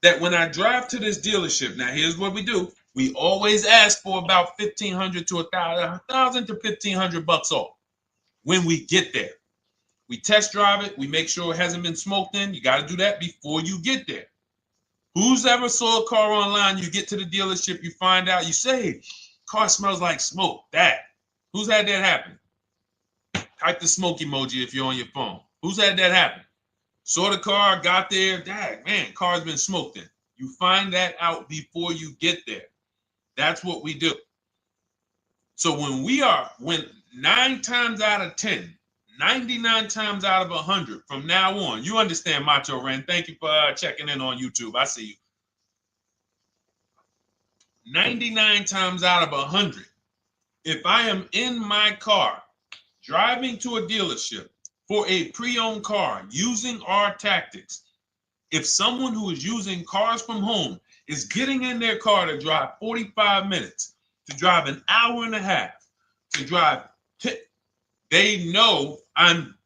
that when I drive to this dealership, now here's what we do. We always ask for about $1,500 to $1,000 to $1,500 off when we get there. We test drive it. We make sure it hasn't been smoked in. You got to do that before you get there. Who's ever saw a car online? You get to the dealership, you find out, you say, car smells like smoke. Who's had that happen? Type the smoke emoji if you're on your phone. Who's had that happen? Saw the car, got there, man, car's been smoked in. You find that out before you get there. That's what we do. So when 9 times out of 10, 99 times out of 100 from now on, you understand, Macho Ren. Thank you for checking in on YouTube. I see you. 99 times out of 100, if I am in my car driving to a dealership for a pre-owned car using our tactics, if someone who is using cars from home is getting in their car to drive 45 minutes, to drive an hour and a half, to drive they know I'm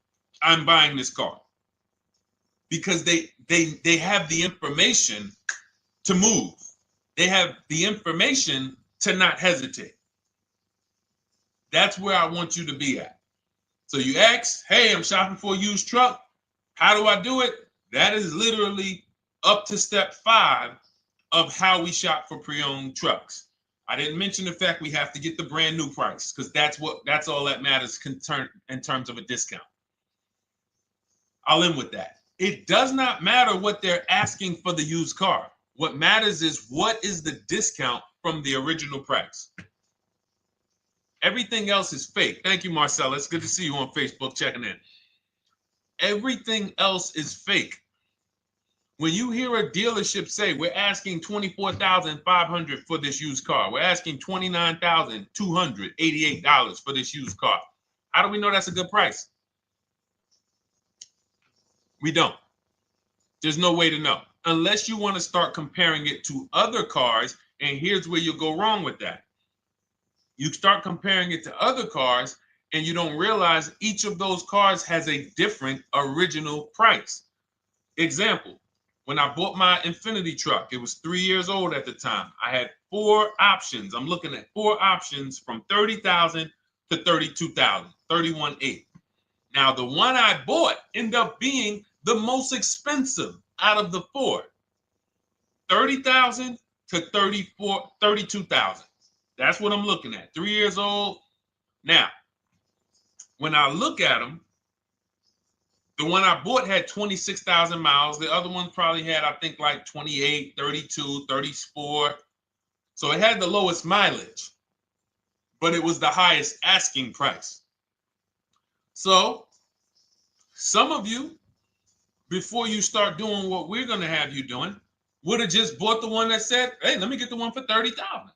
buying this car because they have the information to move. They have the information to not hesitate. That's where I want you to be at. So you ask, hey, I'm shopping for a used truck. How do I do it? That is literally up to step 5 of how we shop for pre-owned trucks. I didn't mention the fact we have to get the brand new price because that's all that matters in terms of a discount. I'll end with that. It does not matter what they're asking for the used car. What matters is what is the discount from the original price. Everything else is fake. Thank you, Marcella. It's good to see you on Facebook checking in. Everything else is fake. When you hear a dealership say, we're asking $24,500 for this used car, we're asking $29,288 for this used car, how do we know that's a good price? We don't. There's no way to know unless you want to start comparing it to other cars. And here's where you'll go wrong with that. You start comparing it to other cars and you don't realize each of those cars has a different original price. Example, when I bought my Infiniti truck, it was 3 years old at the time. I had 4 options. I'm looking at 4 options from $30,000 to $32,000, $31,800. Now, the one I bought ended up being the most expensive out of the 4. $30,000 to $32,000. That's what I'm looking at. 3 years old. Now, when I look at them, the one I bought had 26,000 miles. The other one probably had, I think, like 28, 32, 34. So it had the lowest mileage, but it was the highest asking price. So some of you, before you start doing what we're going to have you doing, would have just bought the one that said, hey, let me get the one for $30,000.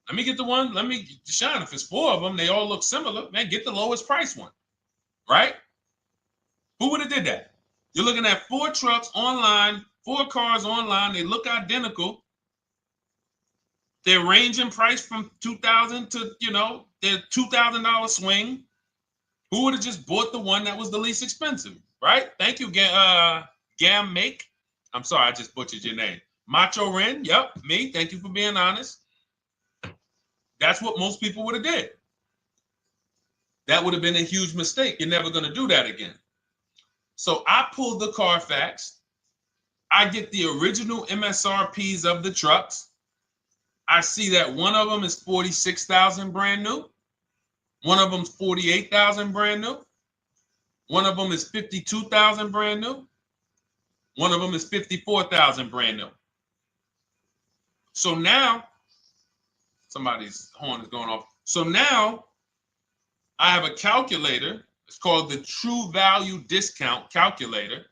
Let me get the one, Deshone, if it's 4 of them, they all look similar, man, get the lowest price one, right? Who would have did that? You're looking at 4 trucks online, 4 cars online, they look identical. They range in price from $2,000 to, their $2,000 swing. Who would have just bought the one that was the least expensive, right? Thank you, Gam Make. I'm sorry, I just butchered your name. Macho Ren, yep, me. Thank you for being honest. That's what most people would have did. That would have been a huge mistake. You're never going to do that again. So I pulled the Carfax. I get the original MSRPs of the trucks. I see that one of them is $46,000 brand new. One of them's $48,000 brand new. One of them is $52,000 brand new. One of them is $54,000 brand new. So now, somebody's horn is going off. So now I have a calculator. It's called the True Value Discount Calculator.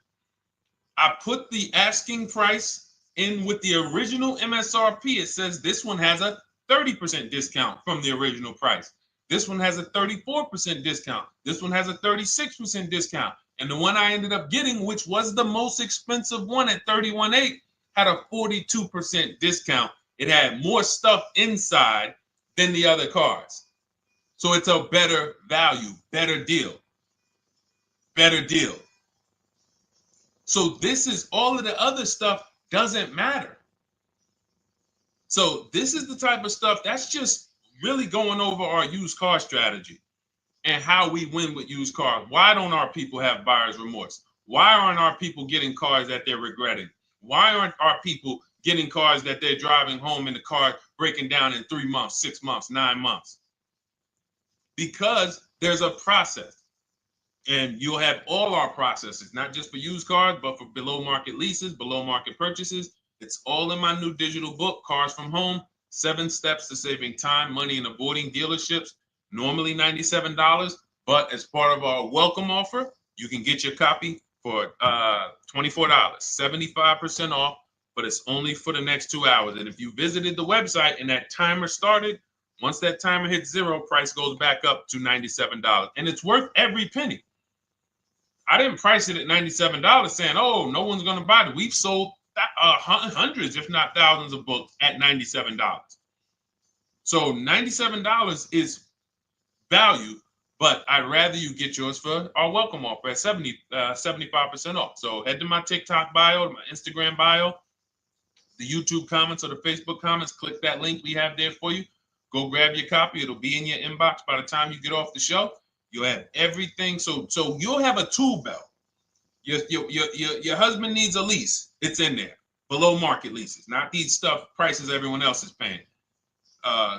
I put the asking price in with the original MSRP. It says this one has a 30% discount from the original price. This one has a 34% discount. This one has a 36% discount. And the one I ended up getting, which was the most expensive one at $31,800, had a 42% discount. It had more stuff inside than the other cars. So it's a better value, better deal. Better deal. So this is all of the other stuff doesn't matter. So this is the type of stuff that's just really going over our used car strategy and how we win with used cars. Why don't our people have buyer's remorse? Why aren't our people getting cars that they're regretting? Why aren't our people getting cars that they're driving home and the car breaking down in 3 months, 6 months, 9 months? Because there's a process. And you'll have all our processes, not just for used cars, but for below market leases, below market purchases. It's all in my new digital book, Cars from Home, 7 Steps to Saving Time, Money, and Avoiding Dealerships. Normally $97, but as part of our welcome offer, you can get your copy for $24, 75% off, but it's only for the next 2 hours. And if you visited the website and that timer started, once that timer hits 0, price goes back up to $97. And it's worth every penny. I didn't price it at $97 saying, oh, no one's going to buy it. We've sold hundreds, if not thousands of books at $97. So $97 is value, But I'd rather you get yours for our welcome offer at 75% off. So head to my TikTok bio, my Instagram bio, the YouTube comments or the Facebook comments. Click that link we have there for you. Go grab your copy. It'll be in your inbox by the time you get off the show. You'll have everything. So you'll have a tool belt. Your husband needs a lease. It's in there. Below market leases, not these stuff prices everyone else is paying.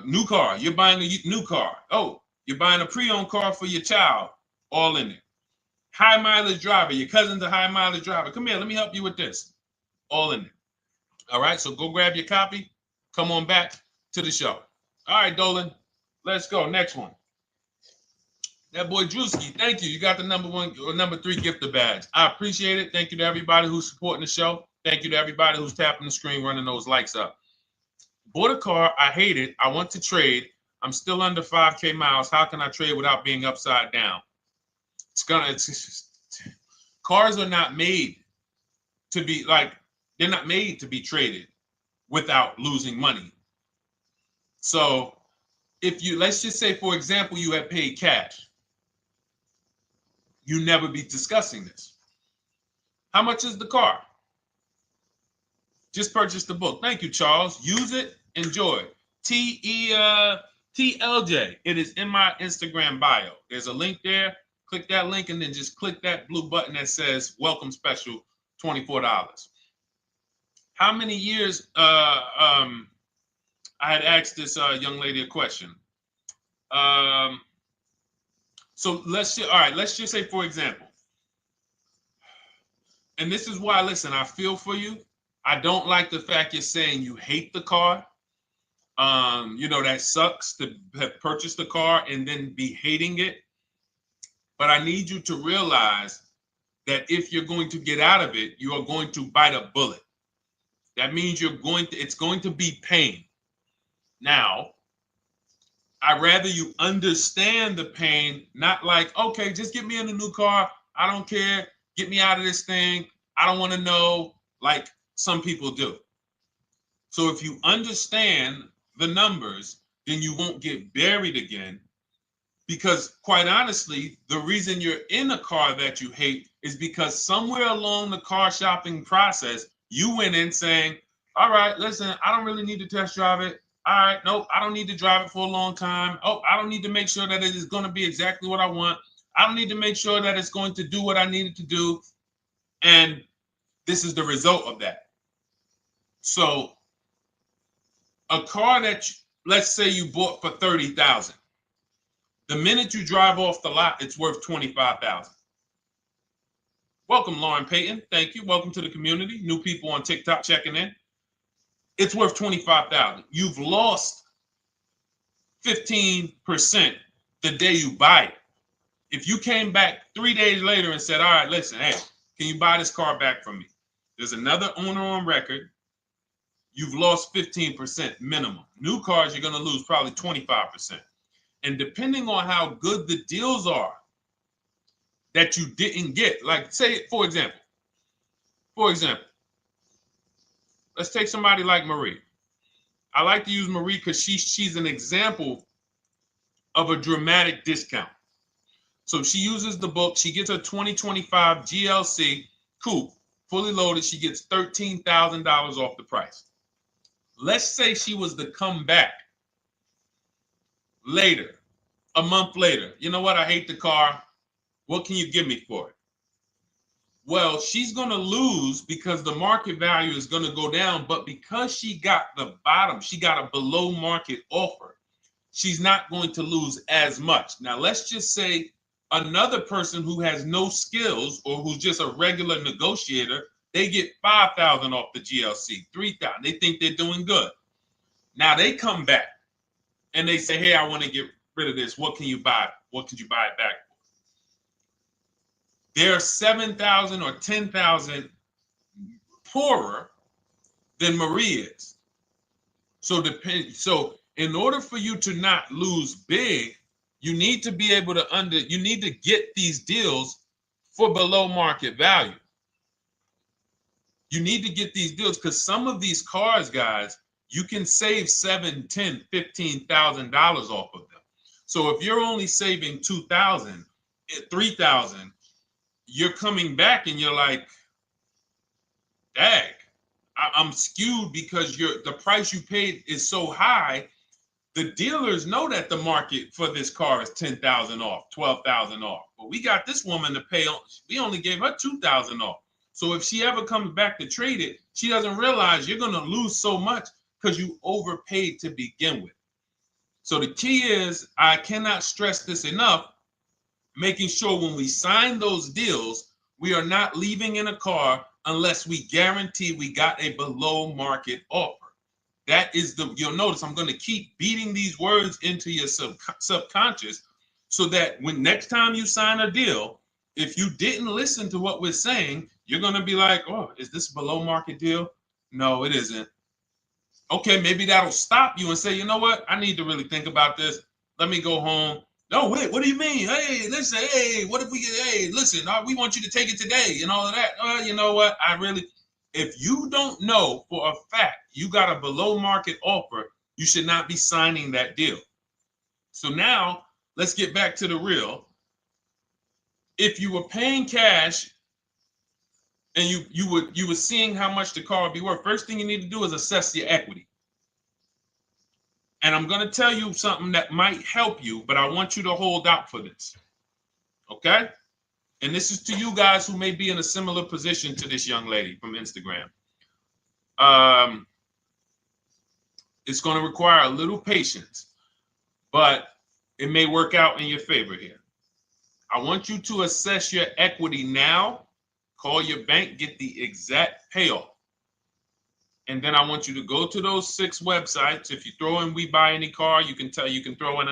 New car. You're buying a new car. Oh, you're buying a pre-owned car for your child. All in there. High mileage driver. Your cousin's a high mileage driver. Come here. Let me help you with this. All in there. All right. So go grab your copy. Come on back to the show. All right, Dolan. Let's go. Next one. That boy Drewski, thank you. You got the number 1 or number 3 gifter badge. I appreciate it. Thank you to everybody who's supporting the show. Thank you to everybody who's tapping the screen, running those likes up. Bought a car. I hate it. I want to trade. I'm still under 5K miles. How can I trade without being upside down? Cars are not made to be they're not made to be traded without losing money. So let's just say, for example, you had paid cash. You never be discussing this. How much is the car? Just purchase the book. Thank you, Charles. Use it. Enjoy. TLJ. It is in my Instagram bio. There's a link there. Click that link and then just click that blue button that says welcome special, $24. How many years? I had asked this young lady a question. So let's just say, for example, and this is why, listen, I feel for you. I don't like the fact you're saying you hate the car. That sucks to have purchased the car and then be hating it. But I need you to realize that if you're going to get out of it, you are going to bite a bullet. That means it's going to be pain. Now, I'd rather you understand the pain, not like, okay, just get me in a new car. I don't care. Get me out of this thing. I don't want to know, like some people do. So if you understand the numbers, then you won't get buried again. Because quite honestly, the reason you're in a car that you hate is because somewhere along the car shopping process, you went in saying, all right, listen, I don't really need to test drive it. All right, nope, I don't need to drive it for a long time. Oh, I don't need to make sure that it is going to be exactly what I want. I don't need to make sure that it's going to do what I need it to do. And this is the result of that. So a car that, let's say you bought for $30,000. The minute you drive off the lot, it's worth $25,000. Welcome, Lauren Payton. Thank you. Welcome to the community. New people on TikTok checking in. It's worth $25,000. You've lost 15% the day you buy it. If you came back 3 days later and said, all right, listen, hey, can you buy this car back from me? There's another owner on record. You've lost 15% minimum. New cars, you're going to lose probably 25%. And depending on how good the deals are that you didn't get, like say, for example, let's take somebody like Marie. I like to use Marie because she's an example of a dramatic discount. So she uses the book. She gets her 2025 GLC coupe, fully loaded. She gets $13,000 off the price. Let's say she was to come back later, a month later. You know what? I hate the car. What can you give me for it? Well, she's going to lose because the market value is going to go down. But because she got the bottom, she got a below market offer, she's not going to lose as much. Now, let's just say another person who has no skills or who's just a regular negotiator, they get $5,000 off the GLC, $3,000. They think they're doing good. Now they come back and they say, hey, I want to get rid of this. What can you buy? What could you buy it back for? They're 7,000 or 10,000 poorer than Marie is. So in order for you to not lose big, you need to be able to you need to get these deals for below market value. You need to get these deals because some of these cars, guys, you can save $7,000, $10,000, $15,000 off of them. So if you're only saving 2,000, 3,000, you're coming back and you're like, dag, I'm skewed because the price you paid is so high. The dealers know that the market for this car is 10,000 off, 12,000 off. But we got this woman to pay, we only gave her 2,000 off. So if she ever comes back to trade it, she doesn't realize you're going to lose so much because you overpaid to begin with. So the key is, I cannot stress this enough, making sure when we sign those deals, we are not leaving in a car unless we guarantee we got a below market offer. That is you'll notice I'm going to keep beating these words into your subconscious so that when next time you sign a deal, if you didn't listen to what we're saying, you're going to be like, oh, is this a below market deal? No, it isn't. Okay, maybe that'll stop you and say, you know what? I need to really think about this. Let me go home. No, wait, what do you mean? Hey, listen, hey, what if we get, hey, listen, we want you to take it today and all of that. You know what? If you don't know for a fact you got a below market offer, you should not be signing that deal. So now let's get back to the real. If you were paying cash and you were seeing how much the car would be worth, first thing you need to do is assess your equity. And I'm going to tell you something that might help you, but I want you to hold out for this. Okay? And this is to you guys who may be in a similar position to this young lady from Instagram. It's going to require a little patience, but it may work out in your favor here. I want you to assess your equity now, call your bank, get the exact payoff. And then I want you to go to those 6 websites. If you throw in We Buy Any Car, you can throw in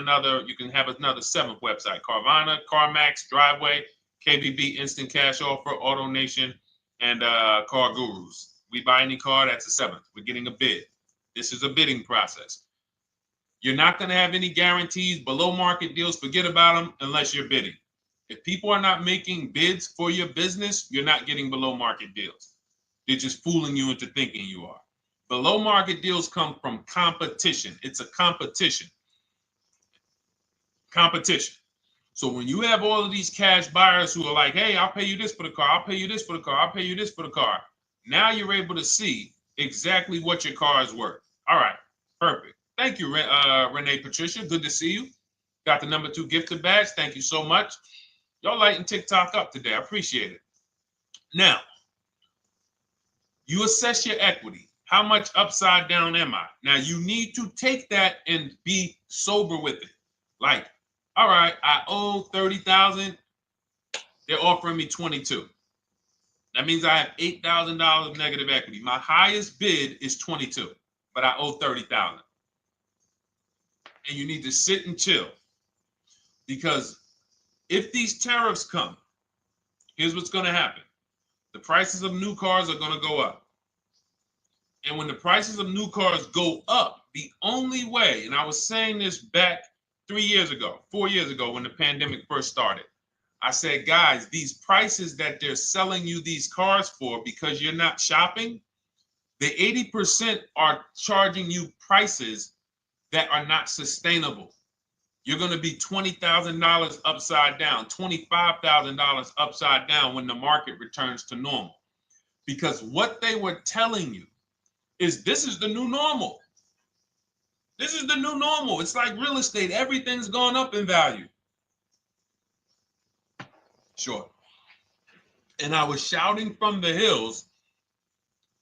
you can have another 7th website: Carvana, CarMax, Driveway, KBB, Instant Cash Offer, AutoNation, and Car Gurus. We Buy Any Car, that's the 7th. We're getting a bid. This is a bidding process. You're not going to have any guarantees, below market deals, forget about them unless you're bidding. If people are not making bids for your business, you're not getting below market deals. They're just fooling you into thinking you are. Below market deals come from competition. It's a competition. Competition. So when you have all of these cash buyers who are like, hey, I'll pay you this for the car, I'll pay you this for the car, I'll pay you this for the car. Now you're able to see exactly what your car is worth. All right, perfect. Thank you, Renee Patricia. Good to see you. Got the number 2 gifted badge. Thank you so much. Y'all lighting TikTok up today. I appreciate it. Now, you assess your equity. How much upside down am I? Now, you need to take that and be sober with it. Like, all right, I owe 30,000. They're offering me 22. That means I have $8,000 of negative equity. My highest bid is 22, but I owe 30,000. And you need to sit and chill, because if these tariffs come, here's what's going to happen. The prices of new cars are going to go up. And when the prices of new cars go up, the only way, and I was saying this back 4 years ago, when the pandemic first started, I said, guys, these prices that they're selling you these cars for because you're not shopping, the 80% are charging you prices that are not sustainable. You're going to be $20,000 upside down, $25,000 upside down when the market returns to normal. Because what they were telling you is this is the new normal. This is the new normal. It's like real estate. Everything's gone up in value. Sure. And I was shouting from the hills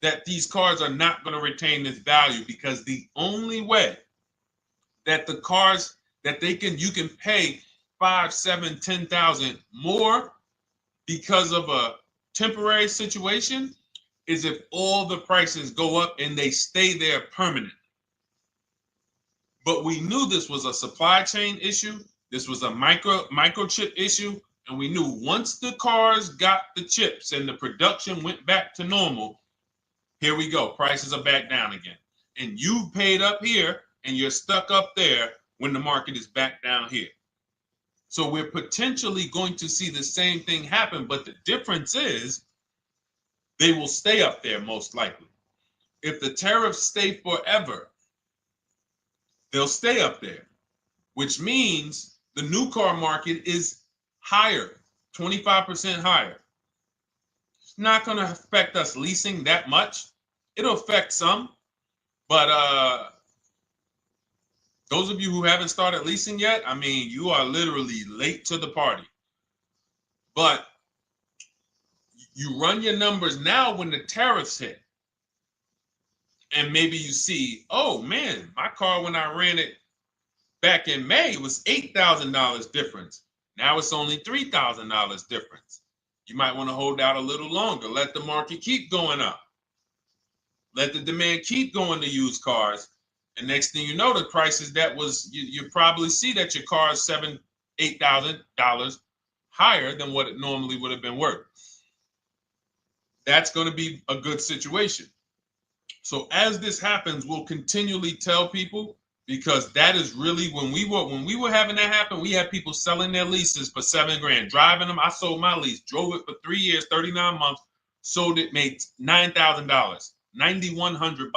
that these cars are not going to retain this value, because the only way that the cars that you can pay 5, 7, 10,000 more because of a temporary situation is if all the prices go up and they stay there permanently. But we knew this was a supply chain issue. This was a microchip issue. And we knew once the cars got the chips and the production went back to normal, here we go. Prices are back down again. And you paid up here and you're stuck up there when the market is back down here. So we're potentially going to see the same thing happen, but the difference is they will stay up there most likely. If the tariffs stay forever, they'll stay up there. which means the new car market is higher, 25% higher. It's not going to affect us leasing that much. It'll affect some, but those of you who haven't started leasing yet, I mean, you are literally late to the party. But you run your numbers now when the tariffs hit. And maybe you see, oh man, my car when I ran it back in May was $8,000 difference. Now it's only $3,000 difference. You might want to hold out a little longer. Let the market keep going up. Let the demand keep going to used cars. And next thing you know, the prices that was, you probably see that your car is $7,000, $8,000 higher than what it normally would have been worth. That's going to be a good situation. So as this happens, we'll continually tell people, because that is really when we were having that happen, we had people selling their leases for $7,000, driving them. I sold my lease, drove it for 3 years, 39 months, sold it, made $9,000, $9,100.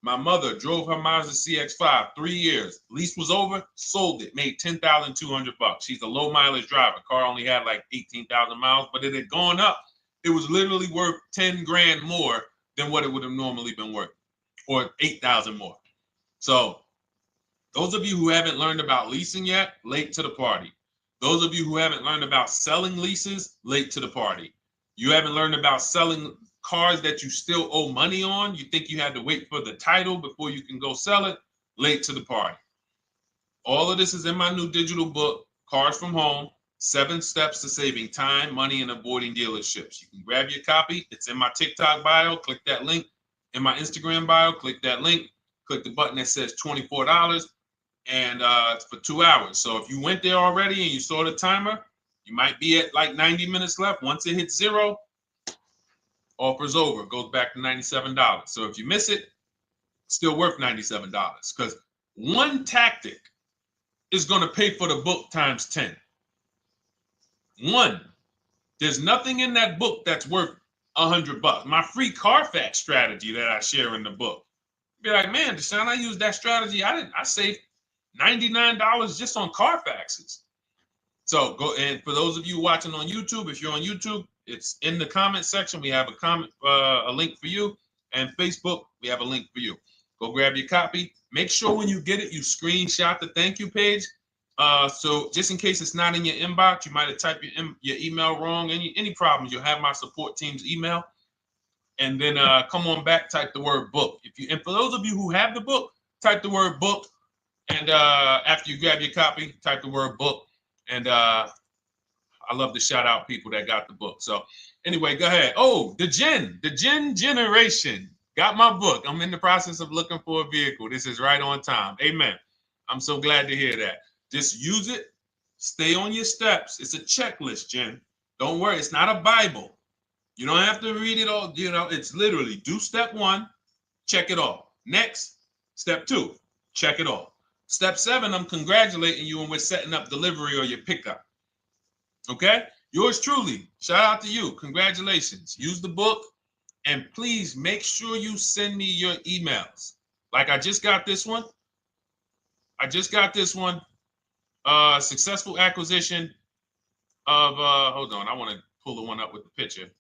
My mother drove her Mazda CX-5, 3 years, lease was over, sold it, made $10,200. She's a low mileage driver. Car only had like 18,000 miles, but it had gone up. It was literally worth $10,000 more than what it would have normally been worth, or 8,000 more. So those of you who haven't learned about leasing yet, late to the party. Those of you who haven't learned about selling leases, late to the party. You haven't learned about selling cars that you still owe money on. You think you had to wait for the title before you can go sell it, late to the party. All of this is in my new digital book, Cars from Home, 7 Steps to Saving Time, Money, and Avoiding Dealerships. You can grab your copy. It's in my TikTok bio. Click that link. In my Instagram bio, click that link. Click the button that says $24, and it's for 2 hours. So if you went there already and you saw the timer, you might be at like 90 minutes left. Once it hits 0, offer's over. It goes back to $97. So if you miss it, it's still worth $97, because one tactic is going to pay for the book times 10. One, there's nothing in that book that's worth $100. My free Carfax strategy that I share in the book. Be like, man, Deshone, I used that strategy. I saved $99 just on Carfaxes. So go, and for those of you watching on YouTube, if you're on YouTube, it's in the comment section. We have a link for you, and Facebook, we have a link for you. Go grab your copy. Make sure when you get it, you screenshot the thank you page. So just in case it's not in your inbox, you might have typed your email wrong. Any problems, you'll have my support team's email. And then come on back, type the word book. And for those of you who have the book, type the word book. And after you grab your copy, type the word book. And I love to shout out people that got the book. So anyway, go ahead. Oh, the Gen Generation got my book. I'm in the process of looking for a vehicle. This is right on time. Amen. I'm so glad to hear that. Just use it. Stay on your steps. It's a checklist, Jen. Don't worry. It's not a Bible. You don't have to read it all. You know, it's literally do step 1, check it off. Next, step 2, check it off. Step 7, I'm congratulating you and we're setting up delivery or your pickup. Okay? Yours truly. Shout out to you. Congratulations. Use the book, and please make sure you send me your emails. Like I just got this one. Successful acquisition of, hold on. I want to pull the one up with the picture.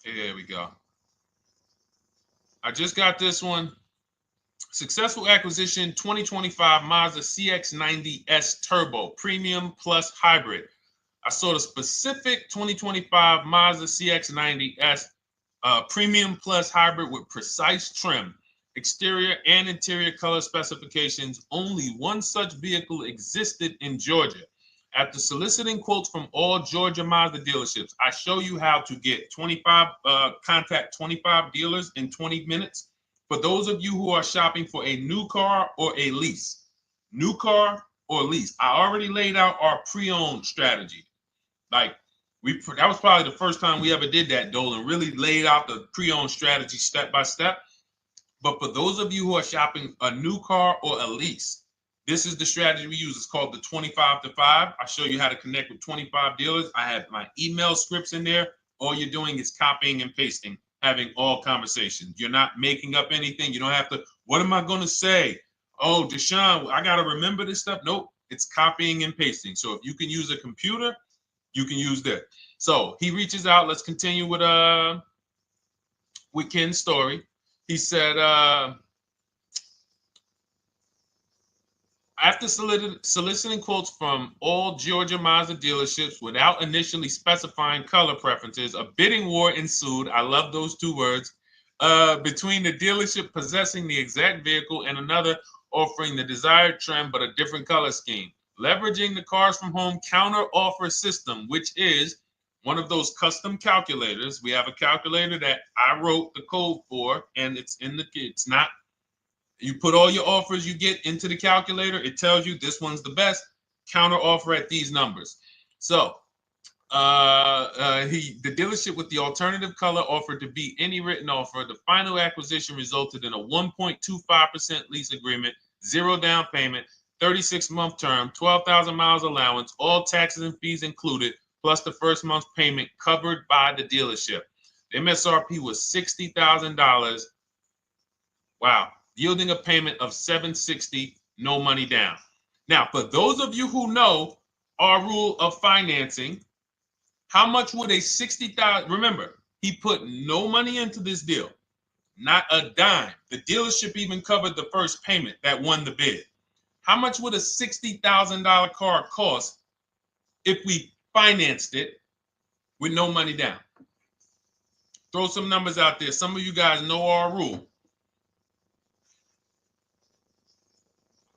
There we go. I just got this one. Successful acquisition 2025 Mazda CX-90S Turbo Premium Plus Hybrid. I saw the specific 2025 Mazda CX-90S Premium Plus Hybrid with precise trim, exterior and interior color specifications. Only one such vehicle existed in Georgia. After soliciting quotes from all Georgia Mazda dealerships, I show you how to get contact 25 dealers in 20 minutes. For those of you who are shopping for a new car or a lease, new car or lease, I already laid out our pre-owned strategy. Like that was probably the first time we ever did that, Dolan, really laid out the pre-owned strategy step by step. But for those of you who are shopping a new car or a lease, this is the strategy we use. It's called the 25 to 5. I show you how to connect with 25 dealers. I have my email scripts in there. All you're doing is copying and pasting, having all conversations. You're not making up anything. You don't have to, what am I going to say? Oh, Deshone, I got to remember this stuff. Nope, it's copying and pasting. So if you can use a computer, you can use that. So he reaches out. Let's continue with Ken's story. He said, after soliciting quotes from all Georgia Mazda dealerships without initially specifying color preferences, a bidding war ensued. I love those two words. Between the dealership possessing the exact vehicle and another offering the desired trim but a different color scheme. Leveraging the Cars from Home counter offer system, which is one of those custom calculators. We have a calculator that I wrote the code for, and it's not. You put all your offers you get into the calculator. It tells you this one's the best. Counter offer at these numbers. So the dealership with the alternative color offered to beat any written offer. The final acquisition resulted in a 1.25% lease agreement, 0 down payment, 36-month term, 12,000 miles allowance, all taxes and fees included, plus the first month's payment covered by the dealership. The MSRP was $60,000. Wow. Yielding a payment of $760, no money down. Now, for those of you who know our rule of financing, how much would a $60,000? Remember, he put no money into this deal, not a dime. The dealership even covered the first payment that won the bid. How much would a $60,000 car cost if we financed it with no money down? Throw some numbers out there. Some of you guys know our rule.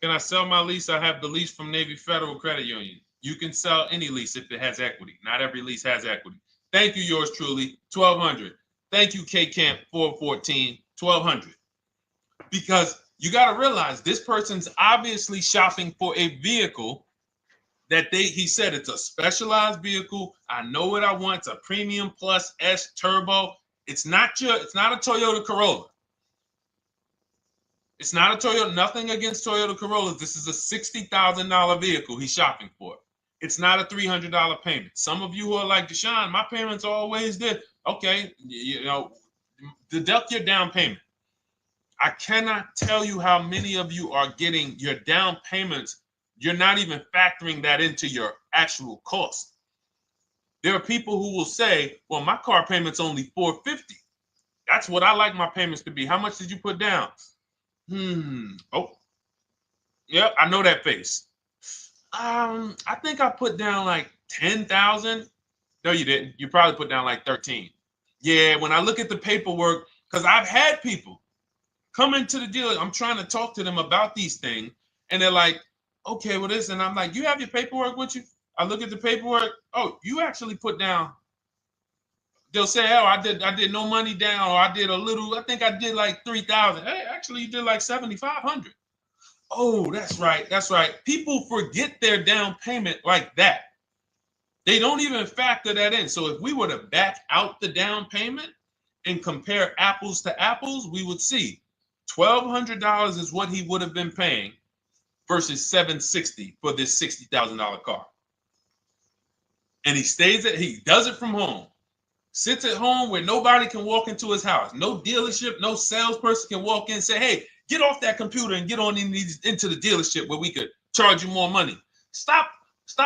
Can I sell my lease? I have the lease from Navy Federal Credit Union. You can sell any lease if it has equity. Not every lease has equity. Thank you, yours truly, 1200. Thank you, K Camp 414, 1200. Because you got to realize this person's obviously shopping for a vehicle that he said it's a specialized vehicle. I know what I want. It's a premium plus S turbo. It's not a Toyota Corolla. It's not a Toyota, nothing against Toyota Corollas. This is a $60,000 vehicle he's shopping for. It's not a $300 payment. Some of you who are like, Deshone, my payments are always there. Okay, deduct your down payment. I cannot tell you how many of you are getting your down payments. You're not even factoring that into your actual cost. There are people who will say, well, my car payment's only $450. That's what I like my payments to be. How much did you put down? Oh, yep, I know that face. I think I put down like 10,000. No, you didn't. You probably put down like 13. Yeah, when I look at the paperwork, because I've had people come into the dealer. I'm trying to talk to them about these things, and they're like, okay, well, this, and I'm like, you have your paperwork with you? I look at the paperwork. Oh, you actually put down. They'll say, oh, I did no money down, or I did a little, I think I did like 3,000. Hey, actually you did like 7,500. Oh, that's right. People forget their down payment like that. They don't even factor that in. So if we were to back out the down payment and compare apples to apples, we would see $1,200 is what he would have been paying versus $760 for this $60,000 car. And he does it from home. Sits at home where nobody can walk into his house. No dealership, no salesperson can walk in and say, hey, get off that computer and get on into the dealership where we could charge you more money. Stop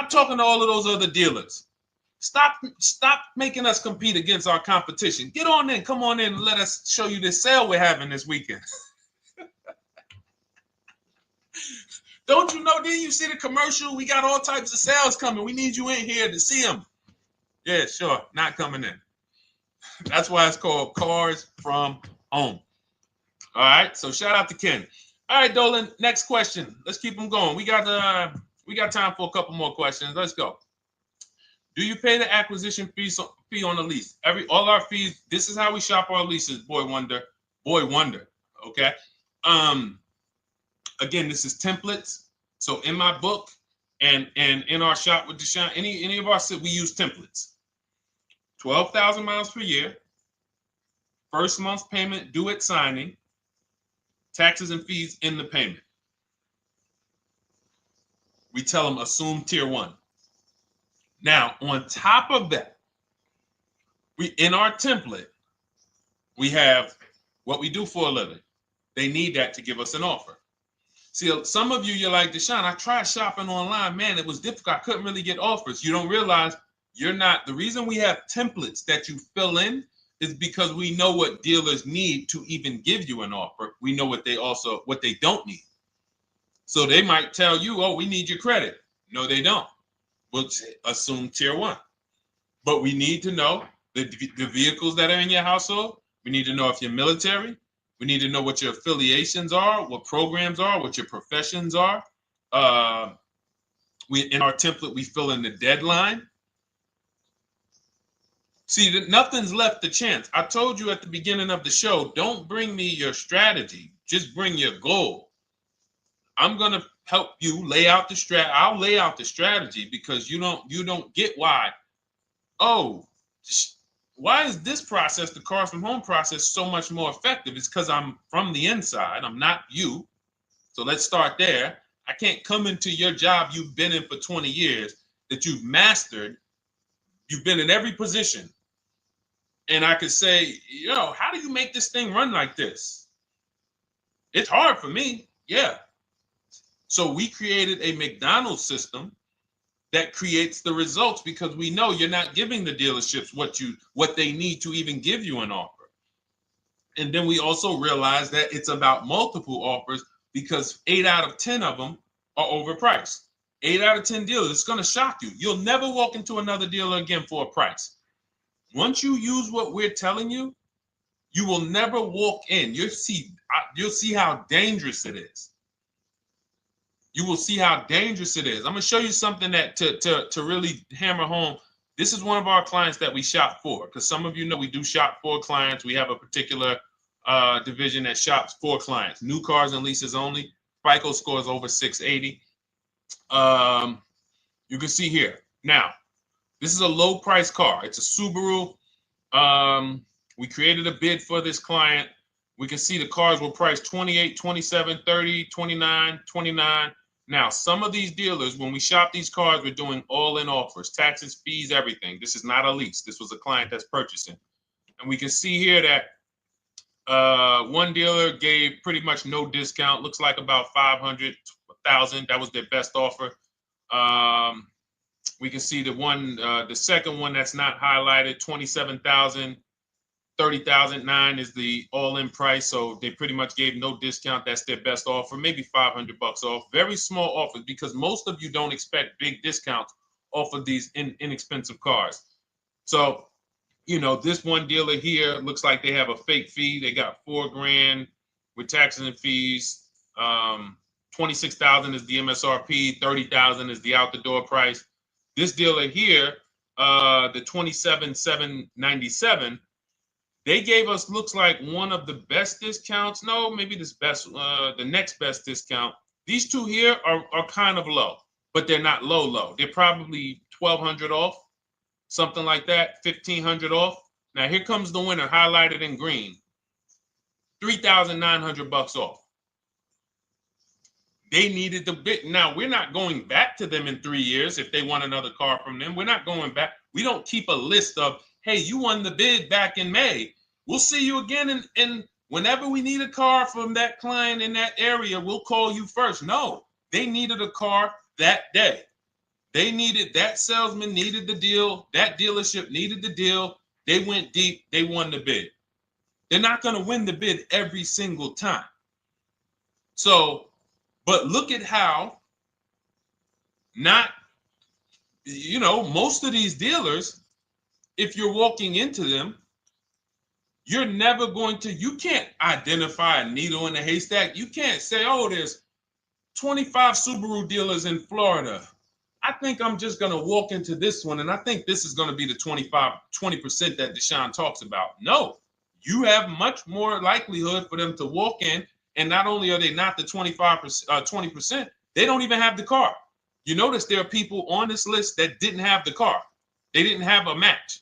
talking to all of those other dealers. Stop making us compete against our competition. Get on in, come on in and let us show you this sale we're having this weekend. Don't you know, didn't you see the commercial? We got all types of sales coming. We need you in here to see them. Yeah, sure, not coming in. That's why it's called Cars from Home. All right, so shout out to Ken. All right, Dolan, next question. Let's keep them going. We got time for a couple more questions. Let's go. Do you pay the acquisition fee on the lease? All our fees. This is how we shop our leases. Boy wonder. Okay. Again, this is templates. So in my book and in our shop with Deshone, any of our we use templates. 12,000 miles per year. First month's payment due at signing. Taxes and fees in the payment. We tell them assume tier 1. Now, on top of that, in our template, we have what we do for a living. They need that to give us an offer. See, some of you, you're like, Deshone, I tried shopping online. Man, it was difficult. I couldn't really get offers. You don't realize you're not. The reason we have templates that you fill in is because we know what dealers need to even give you an offer. We know what they don't need. So they might tell you, oh, we need your credit. No, they don't. We'll assume tier 1. But we need to know the vehicles that are in your household. We need to know if you're military. We need to know what your affiliations are, what programs are, what your professions are. In our template, we fill in the deadline. See, nothing's left to chance. I told you at the beginning of the show, don't bring me your strategy. Just bring your goal. I'm going to help you lay out the I'll lay out the strategy because you don't get why. Oh, why is this process, the Cars from Home process, so much more effective? It's because I'm from the inside. I'm not you. So let's start there. I can't come into your job you've been in for 20 years that you've mastered. You've been in every position. And I could say, how do you make this thing run like this? It's hard for me. Yeah. So we created a McDonald's system that creates the results because we know you're not giving the dealerships what they need to even give you an offer. And then we also realize that it's about multiple offers because 8 out of 10 of them are overpriced. 8 out of 10 dealers, it's going to shock you. You'll never walk into another dealer again for a price. Once you use what we're telling you, you will never walk in. You'll see how dangerous it is. You will see how dangerous it is. I'm going to show you something that to really hammer home. This is one of our clients that we shop for, because some of you know we do shop for clients. We have a particular division that shops for clients. New cars and leases only. FICO score is over 680. You can see here. Now, this is a low price car. It's a Subaru. We created a bid for this client. We can see the cars were priced 28, 27, 30, 29, 29. Now, some of these dealers, when we shop these cars, we're doing all-in offers, taxes, fees, everything. This is not a lease. This was a client that's purchasing. And we can see here that one dealer gave pretty much no discount. Looks like about 500, 1,000. That was their best offer. We can see the second one that's not highlighted, 27,000. 30,009 is the all-in price, so they pretty much gave no discount. That's their best offer, maybe $500 off. Very small offers because most of you don't expect big discounts off of these inexpensive cars. So, this one dealer here looks like they have a fake fee. They got $4,000 with taxes and fees. 26,000 is the MSRP. 30,000 is the out the door price. This dealer here, the 27,797. They gave us, looks like, one of the best discounts. No, maybe the next best discount. These two here are kind of low, but they're not low. They're probably 1,200 off, something like that, 1,500 off. Now here comes the winner, highlighted in green, 3,900 off. They needed the bid. Now we're not going back to them in 3 years if they want another car from them. We're not going back. We don't keep a list of, hey, you won the bid back in May. We'll see you again. And whenever we need a car from that client in that area, we'll call you first. No, they needed a car that day. That salesman needed the deal. That dealership needed the deal. They went deep. They won the bid. They're not going to win the bid every single time. So, but look at how most of these dealers, if you're walking into them, you're never you can't identify a needle in the haystack. You can't say, oh, there's 25 Subaru dealers in Florida. I think I'm just going to walk into this one, and I think this is going to be the 20% that Deshone talks about. No, you have much more likelihood for them to walk in, and not only are they not the 20%, they don't even have the car. You notice there are people on this list that didn't have the car. They didn't have a match.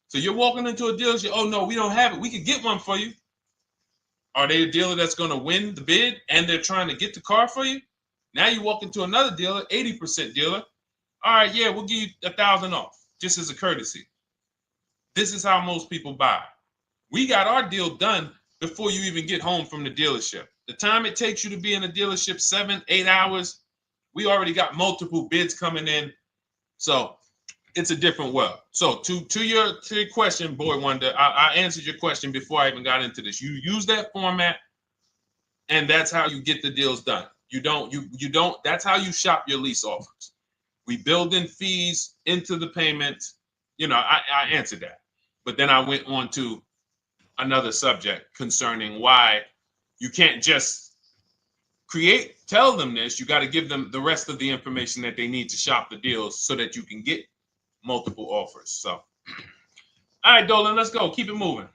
So you're walking into a dealership, oh, no, we don't have it. We could get one for you. Are they a dealer that's going to win the bid and they're trying to get the car for you? Now you walk into another dealer, 80% dealer. All right, yeah, we'll give you 1,000 off, just as a courtesy. This is how most people buy. We got our deal done before you even get home from the dealership. The time it takes you to be in a dealership, 7-8 hours, we already got multiple bids coming in. So it's a different world. So to your question, Boy Wonder, I answered your question before I even got into this. You use that format, and that's how you get the deals done. You don't, that's how you shop your lease offers. We build in fees into the payments. You know, I answered that. But then I went on to another subject concerning why you can't just tell them this. You got to give them the rest of the information that they need to shop the deals so that you can get multiple offers. So, all right, Dolan, let's go. Keep it moving.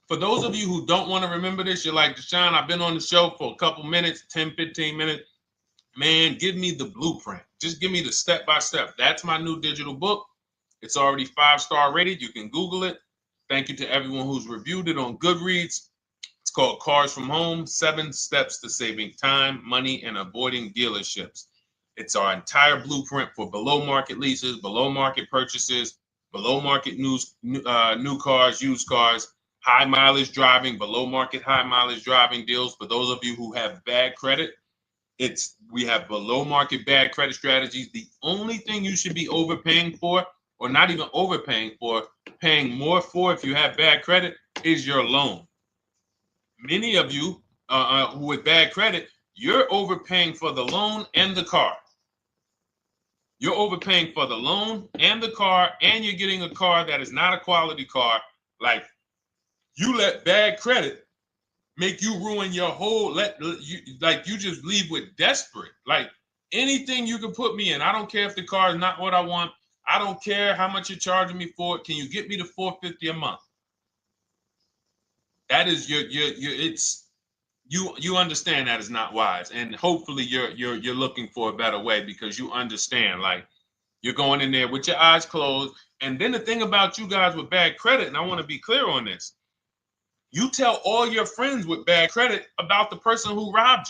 For those of you who don't want to remember this, you're like, Deshone, I've been on the show for a couple minutes, 10, 15 minutes. Man, give me the blueprint. Just give me the step-by-step. That's my new digital book. It's already 5-star rated. You can Google it. Thank you to everyone who's reviewed it on Goodreads. It's called Cars from Home, 7 Steps to Saving Time, Money, and Avoiding Dealerships. It's our entire blueprint for below market leases, below market purchases, below market new cars, used cars, high mileage driving, below market high mileage driving deals. For those of you who have bad credit, we have below market bad credit strategies. The only thing you should be overpaying for, or not even overpaying for, paying more for if you have bad credit, is your loan. Many of you with bad credit, you're overpaying for the loan and the car. You're overpaying for the loan and the car, and you're getting a car that is not a quality car. Like, you let bad credit make you ruin your whole, you just leave with desperate. Like, anything you can put me in. I don't care if the car is not what I want. I don't care how much you're charging me for it. Can you get me to $450 a month? That is you understand that is not wise. And hopefully you're looking for a better way, because you understand, like, you're going in there with your eyes closed. And then the thing about you guys with bad credit, and I want to be clear on this, you tell all your friends with bad credit about the person who robbed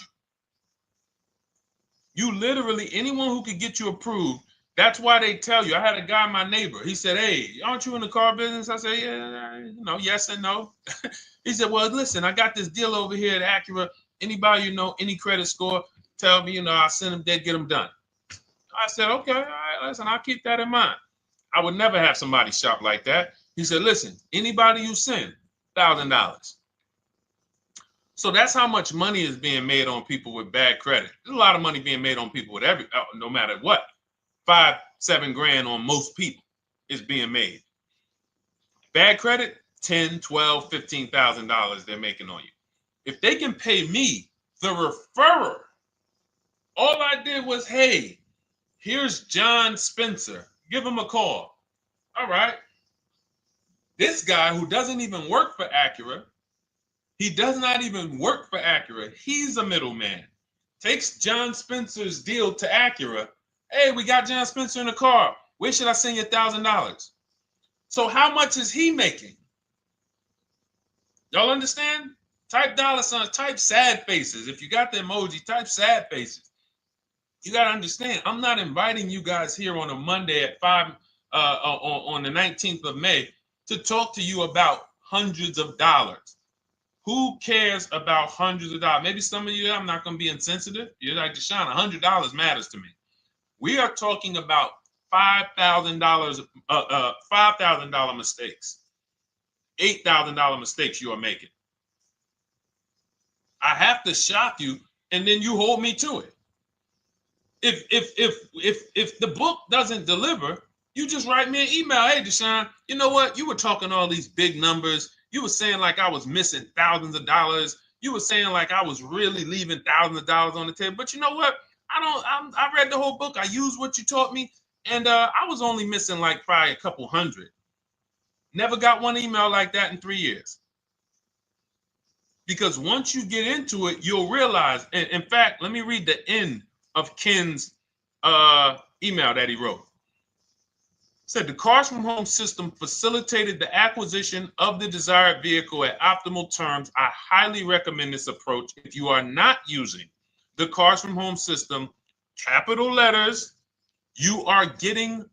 you. You literally, anyone who could get you approved, that's why they tell you. I had a guy, my neighbor, he said, hey, aren't you in the car business? I said, yeah, yes and no. He said, well, listen, I got this deal over here at Acura. Anybody you know, any credit score, tell me, I'll send them there, get them done. I said, okay, all right, listen, I'll keep that in mind. I would never have somebody shop like that. He said, listen, anybody you send, $1,000. So that's how much money is being made on people with bad credit. There's a lot of money being made on people with no matter what. 5-7 grand on most people is being made. Bad credit, $10,000, $12,000, $15,000 they're making on you. If they can pay me, the referrer, all I did was, hey, here's John Spencer. Give him a call. All right. This guy who doesn't even work for Acura, he does not even work for Acura. He's a middleman. Takes John Spencer's deal to Acura. Hey, we got John Spencer in the car. Where should I send you $1,000? So how much is he making? Y'all understand? Type dollar signs, type sad faces. If you got the emoji, type sad faces. You got to understand, I'm not inviting you guys here on a Monday at 5 on the 19th of May to talk to you about hundreds of dollars. Who cares about hundreds of dollars? Maybe some of you, I'm not going to be insensitive. You're like, Deshone, $100 matters to me. We are talking about $5,000 mistakes, $8,000 mistakes you are making. I have to shock you, and then you hold me to it. If the book doesn't deliver, you just write me an email. Hey, Deshone, you know what? You were talking all these big numbers. You were saying like I was missing thousands of dollars. You were saying like I was really leaving thousands of dollars on the table. But you know what? I read the whole book. I used what you taught me. And I was only missing like probably a couple hundred. Never got one email like that in 3 years. Because once you get into it, you'll realize. And in fact, let me read the end of Ken's email that he wrote. Said the Cars from Home system facilitated the acquisition of the desired vehicle at optimal terms. I highly recommend this approach. If you are not using the Cars from Home system, capital letters, you are getting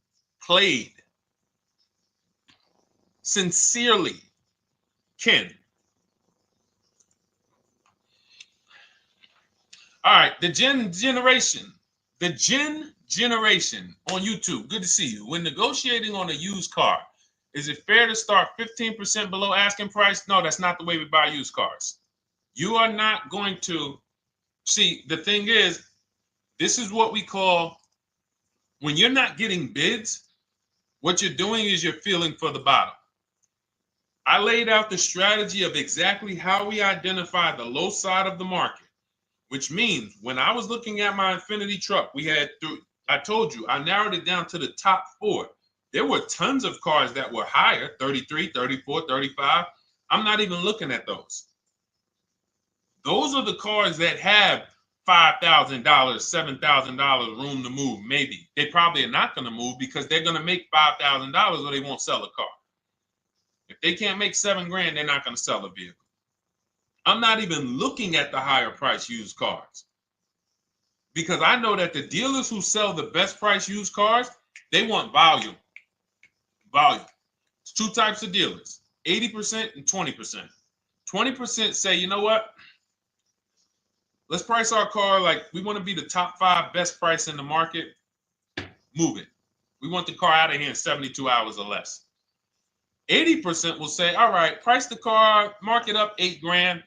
played. Sincerely, Ken. All right, the Gen Generation on YouTube. Good to see you. When negotiating on a used car, is it fair to start 15% below asking price? No, that's not the way we buy used cars. You are not going to see. The thing is, this is what we call, when you're not getting bids, what you're doing is you're feeling for the bottom. I laid out the strategy of exactly how we identify the low side of the market, which means when I was looking at my Infinity truck, I told you, I narrowed it down to the top 4. There were tons of cars that were higher, 33, 34, 35. I'm not even looking at those. Those are the cars that have $5,000, $7,000 room to move. Maybe they probably are not going to move because they're going to make $5,000 or they won't sell a car. If they can't make $7,000, they're not going to sell a vehicle. I'm not even looking at the higher price used cars because I know that the dealers who sell the best price used cars, they want volume. Volume. It's 2 types of dealers, 80% and 20%. 20% say, you know what? Let's price our car like we want to be the top 5 best price in the market. Move it. We want the car out of here in 72 hours or less. 80% will say, all right, price the car, mark it up $8,000.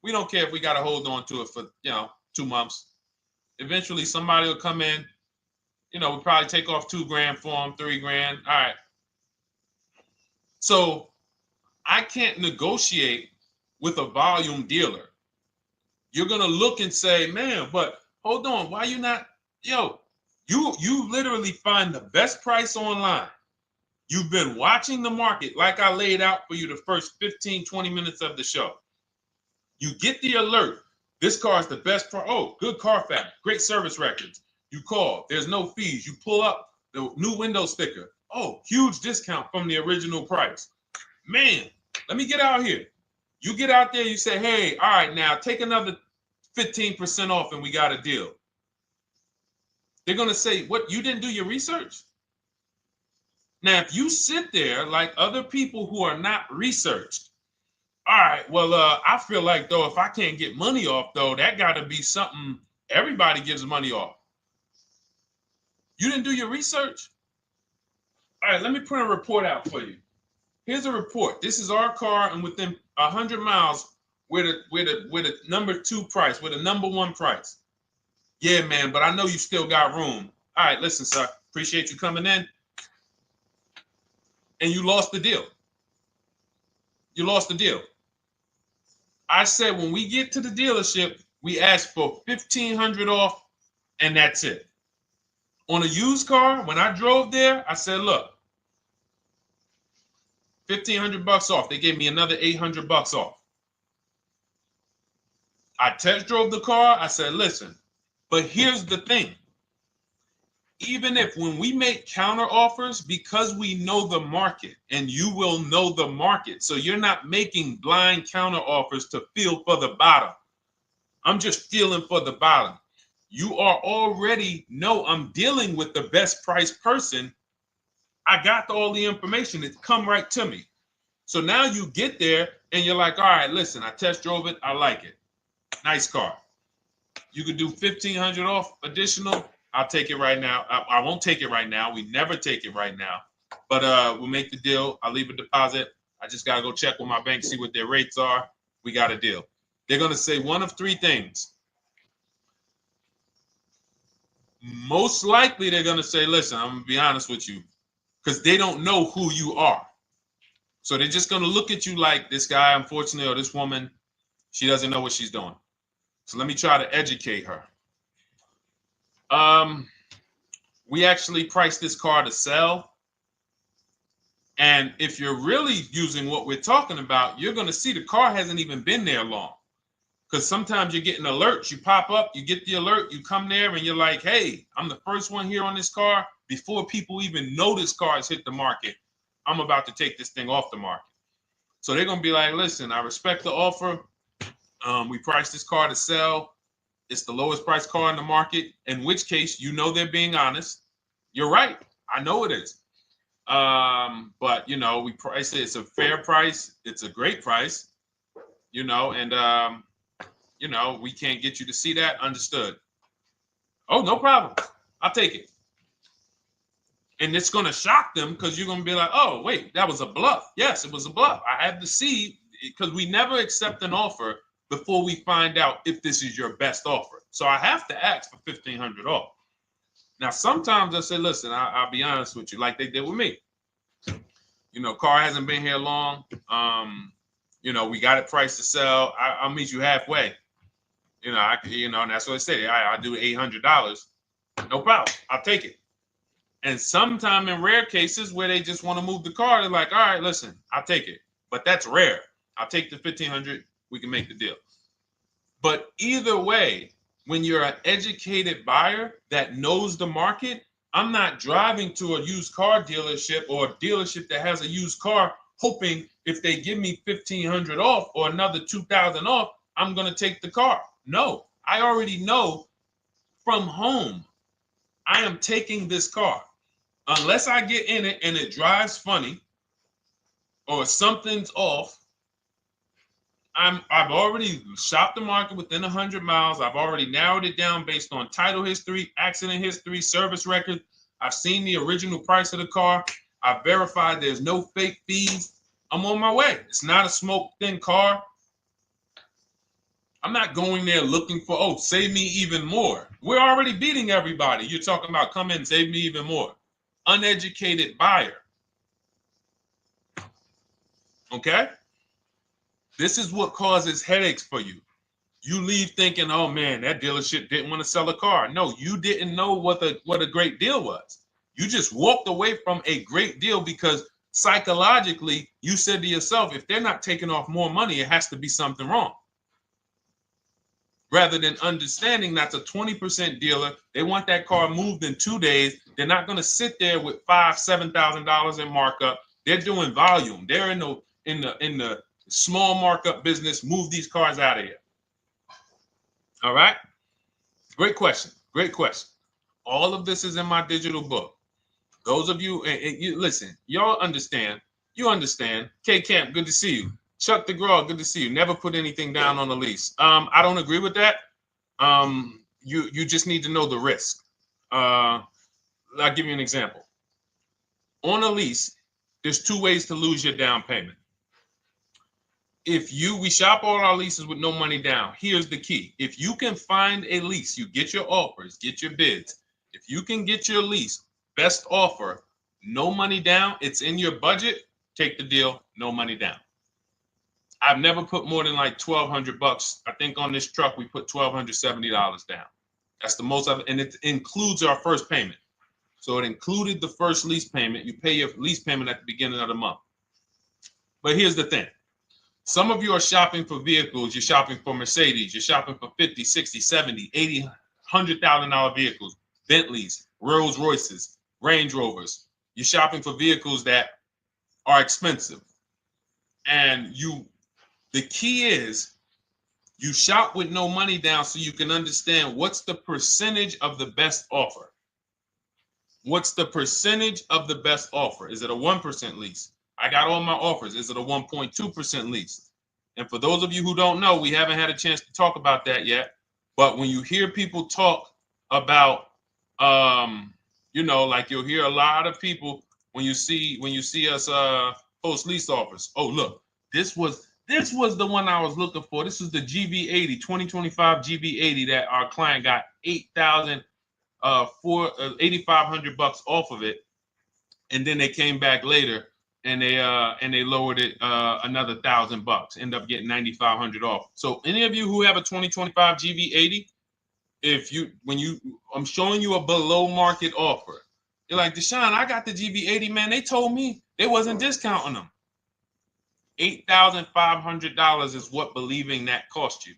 We don't care if we got to hold on to it for, 2 months. Eventually somebody will come in, we'll probably take off $2,000 for them, $3,000. All right. So I can't negotiate with a volume dealer. You're going to look and say, man, but hold on, why you not, you literally find the best price online. You've been watching the market like I laid out for you the first 15, 20 minutes of the show. You get the alert. This car is the best price. Oh, good Carfax, great service records. You call, there's no fees. You pull up the new window sticker. Oh, huge discount from the original price. Man, let me get out here. You get out there, you say, hey, all right, now take another 15% off and we got a deal. They're going to say, what, you didn't do your research? Now, if you sit there like other people who are not researched, all right, well, I feel like, though, if I can't get money off, though, that got to be something everybody gives money off. You didn't do your research? All right, let me print a report out for you. Here's a report. This is our car, and within 100 miles, we're the number 2 price, we're the number 1 price. Yeah, man, but I know you still got room. All right, listen, sir, appreciate you coming in. And you lost the deal. You lost the deal. I said when we get to the dealership, we ask for $1,500 off, and that's it. On a used car, when I drove there, I said, look, $1,500 off. They gave me another $800 off. I test drove the car. I said, listen, but here's the thing. Even if when we make counter offers, because we know the market, and you will know the market, so you're not making blind counter offers to feel for the bottom. I'm just feeling for the bottom. You are already know I'm dealing with the best price person. I got all the information. It's come right to me. So now you get there and you're like, all right, listen, I test drove it. I like it. Nice car. You could do $1,500 off additional. I'll take it right now. I won't take it right now. We never take it right now. But we'll make the deal. I'll leave a deposit. I just got to go check with my bank, see what their rates are. We got a deal. They're going to say one of 3 things. Most likely they're going to say, listen, I'm going to be honest with you, because they don't know who you are. So they're just going to look at you like this guy, unfortunately, or this woman, she doesn't know what she's doing. So let me try to educate her. We actually priced this car to sell. And if you're really using what we're talking about, you're going to see the car hasn't even been there long. Because sometimes you're getting alerts. You pop up, you get the alert, you come there and you're like, hey, I'm the first one here on this car. Before people even know this car has hit the market, I'm about to take this thing off the market. So they're going to be like, listen, I respect the offer. We priced this car to sell. It's the lowest price car in the market, in which case, they're being honest. You're right. I know it is. But, we price it. It's a fair price. It's a great price, and, you know, we can't get you to see that. Understood. Oh, no problem. I'll take it. And it's going to shock them because you're going to be like, oh, wait, that was a bluff. Yes, it was a bluff. I had to see, because we never accept an offer before we find out if this is your best offer. So I have to ask for $1,500 off. Now, sometimes I say, listen, I'll be honest with you, like they did with me. You know, car hasn't been here long. You know, we got it priced to sell. I'll meet you halfway. You know, and that's what I say. I'll do $800. No problem. I'll take it. And sometime in rare cases where they just want to move the car, they're like, all right, listen, I'll take it. But that's rare. I'll take the $1,500. We can make the deal. But either way, when you're an educated buyer that knows the market, I'm not driving to a used car dealership or a dealership that has a used car hoping if they give me $1,500 off or another $2,000 off, I'm going to take the car. No, I already know from home I am taking this car. Unless I get in it and it drives funny or something's off, I've already shopped the market within 100 miles. I've already narrowed it down based on title history, accident history, service record. I've seen the original price of the car. I've verified there's no fake fees. I'm on my way. It's not a smoke thin car. I'm not going there looking for, oh, save me even more. We're already beating everybody. You're talking about come in, save me even more. Uneducated buyer. Okay? This is what causes headaches for you. You leave thinking, oh man, that dealership didn't want to sell a car. No, you didn't know what a great deal was. You just walked away from a great deal because psychologically you said to yourself, if they're not taking off more money, it has to be something wrong. Rather than understanding that's a 20% dealer, they want that car moved in 2 days. They're not going to sit there with $5,000-$7,000 in markup. They're doing volume. They're in the small markup business. Move these cars out of here. All right. Great question. Great question. All of this is in my digital book. Those of you, and you listen, y'all understand. You understand. K Camp, good to see you. Chuck DeGraw, good to see you. Never put anything down on the lease. I don't agree with that. You just need to know the risk. I'll give you an example. On a lease, there's 2 ways to lose your down payment. We shop all our leases with no money down. Here's the key. If you can find a lease, you get your offers, get your bids. If you can get your lease, best offer, no money down, it's in your budget, take the deal, no money down. I've never put more than like $1,200. I think on this truck, we put $1,270 down. That's the most and it includes our first payment. So it included the first lease payment. You pay your lease payment at the beginning of the month. But here's the thing. Some of you are shopping for vehicles. You're shopping for Mercedes. You're shopping for 50, 60, 70, 80, $100,000 vehicles, Bentleys, Rolls Royces, Range Rovers. You're shopping for vehicles that are expensive. And the key is you shop with no money down so you can understand what's the percentage of the best offer. What's the percentage of the best offer? Is it a 1% lease? I got all my offers. Is it a 1.2% lease? And for those of you who don't know, we haven't had a chance to talk about that yet. But when you hear people talk about, like you'll hear a lot of people when you see us post lease offers. Oh, look, this was the one I was looking for. This is the GV80, 2025 GV80 that our client got $8,500 off of it, and then they came back later and they lowered it another $1,000. End up getting $9,500 off. So any of you who have a 2025 GV80, I'm showing you a below market offer. You're like, Deshone, I got the GV80, man. They told me they wasn't discounting them. $8,500 is what believing that cost you.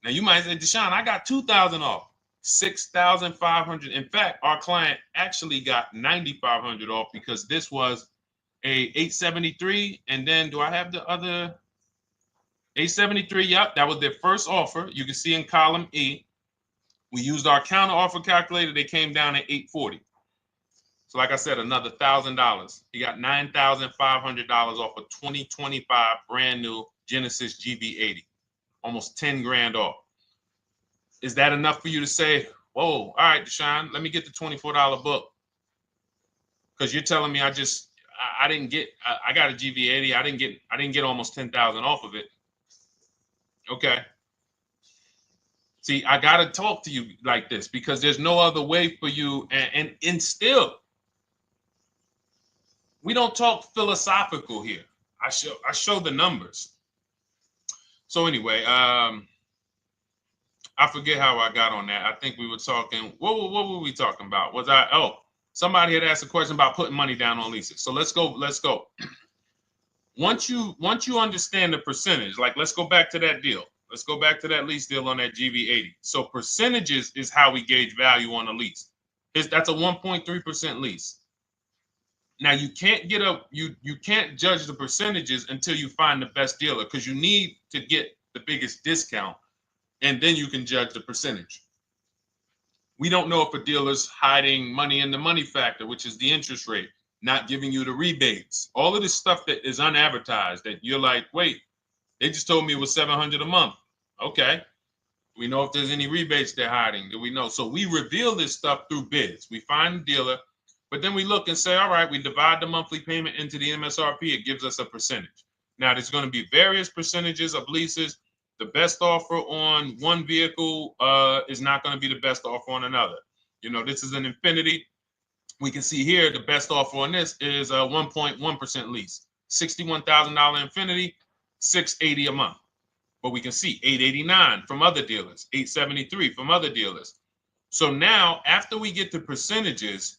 Now you might say, Deshone, I got $2,000 off. $6,500. In fact, our client actually got $9,500 off because this was a 873. And then do I have the other 873? Yep, that was their first offer. You can see in column E. We used our counter offer calculator. They came down at 840. So like I said, another $1,000. He got $9,500 off a 2025 brand new Genesis GV80. almost 10 grand off. Is that enough for you to say, whoa, all right, Deshone, let me get the $24 book? Because you're telling me I didn't get, I got a GV80. I didn't get almost 10,000 off of it. Okay. See, I got to talk to you like this because there's no other way for you. And still, we don't talk philosophical here. I show the numbers. So anyway, I forget how I got on that. I think we were talking, what were we talking about? Somebody had asked a question about putting money down on leases. So let's go. Once you understand the percentage, like let's go back to that deal. Let's go back to that lease deal on that GV80. So percentages is how we gauge value on a lease. That's a 1.3% lease. Now you can't you can't judge the percentages until you find the best dealer, because you need to get the biggest discount, and then you can judge the percentage. We don't know if a dealer's hiding money in the money factor, which is the interest rate, not giving you the rebates, all of this stuff that is unadvertised that you're like, wait, they just told me it was $700 a month. Okay. We know if there's any rebates they're hiding. Do we know? So we reveal this stuff through bids. We find the dealer, but then we look and say, all right, we divide the monthly payment into the MSRP. It gives us a percentage. Now, there's going to be various percentages of leases. The best offer on one vehicle is not going to be the best offer on another. You know, this is an Infinity. We can see here the best offer on this is a 1.1% lease. $61,000 Infinity, $680 a month. But we can see $889 from other dealers, $873 from other dealers. So now, after we get the percentages,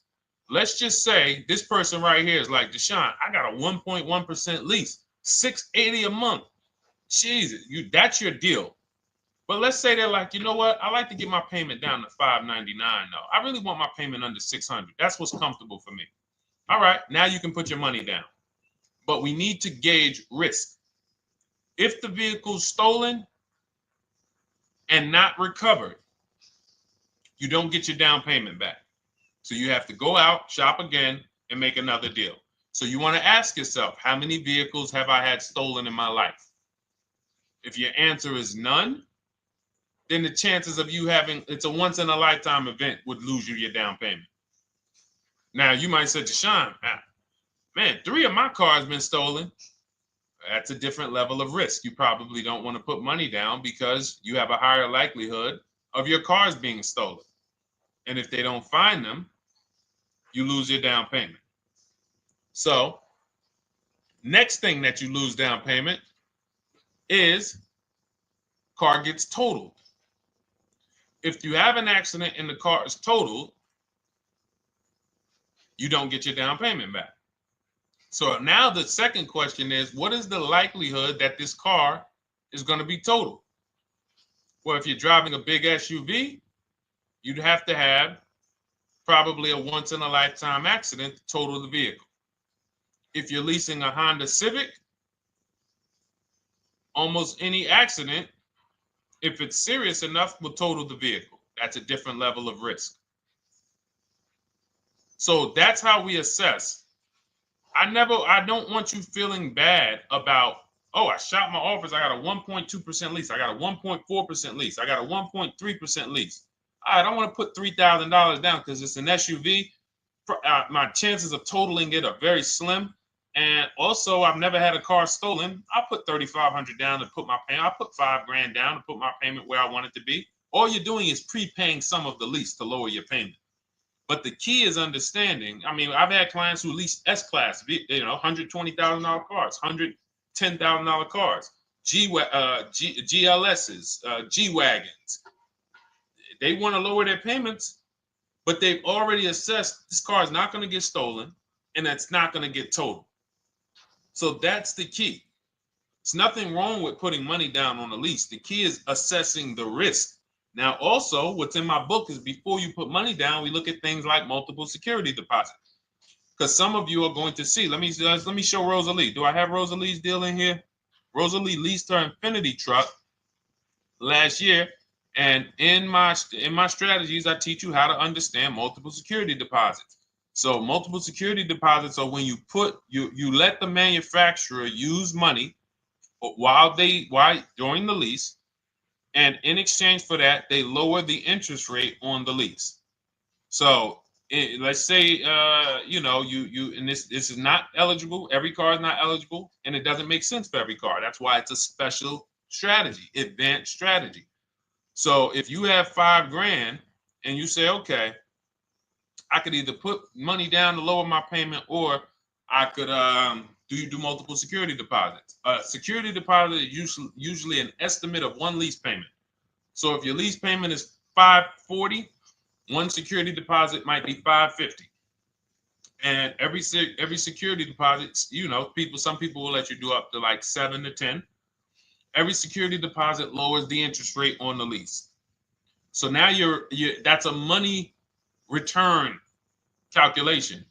let's just say this person right here is like, Deshone, I got a 1.1% lease, $680 a month. Jesus, that's your deal. But let's say they're like, you know what? I like to get my payment down to $599 though. I really want my payment under $600. That's what's comfortable for me. All right, now you can put your money down. But we need to gauge risk. If the vehicle's stolen and not recovered, you don't get your down payment back. So you have to go out, shop again, and make another deal. So you want to ask yourself, how many vehicles have I had stolen in my life? If your answer is none, then the chances of you having, it's a once in a lifetime event, would lose you your down payment. Now you might say, Deshone, man, 3 of my cars been stolen. That's a different level of risk. You probably don't want to put money down because you have a higher likelihood of your cars being stolen. And if they don't find them, you lose your down payment. So next thing that you lose down payment is car gets totaled. If you have an accident and the car is totaled, you don't get your down payment back. So now the second question is, what is the likelihood that this car is going to be totaled? Well, if you're driving a big SUV, you'd have to have probably a once in a lifetime accident to total the vehicle. If you're leasing a Honda Civic, almost any accident, if it's serious enough, will total the vehicle. That's a different level of risk. So that's how we assess. I don't want you feeling bad about, oh, I shot my offers. I got a 1.2% lease. I got a 1.4% lease. I got a 1.3% lease. I don't want to put $3,000 down because it's an SUV. My chances of totaling it are very slim. And also, I've never had a car stolen. I'll put $3,500 down to put my payment. I'll put $5,000 down to put my payment where I want it to be. All you're doing is prepaying some of the lease to lower your payment. But the key is understanding. I mean, I've had clients who lease S-Class, $120,000 cars, $110,000 cars, GLSs, G-Wagons. They want to lower their payments, but they've already assessed this car is not going to get stolen and it's not going to get totaled. So that's the key. There's nothing wrong with putting money down on a lease. The key is assessing the risk. Now, also, what's in my book is before you put money down, we look at things like multiple security deposits. Because some of you are going to see, let me show Rosalie. Do I have Rosalie's deal in here? Rosalie leased her Infinity truck last year. And in my strategies, I teach you how to understand multiple security deposits. So multiple security deposits are when you let the manufacturer use money during the lease And in exchange for that, they lower the interest rate on the lease. So let's say, and this is not eligible. Every car is not eligible, and it doesn't make sense for every car. That's why it's a special strategy, advanced strategy. So if you have $5,000 and you say, okay, I could either put money down to lower my payment, or I could do multiple security deposits. Security deposit is usually an estimate of one lease payment. So if your lease payment is $540, one security deposit might be $550. And every security deposit, some people will let you do up to like 7 to 10. Every security deposit lowers the interest rate on the lease. So now that's a money return calculation.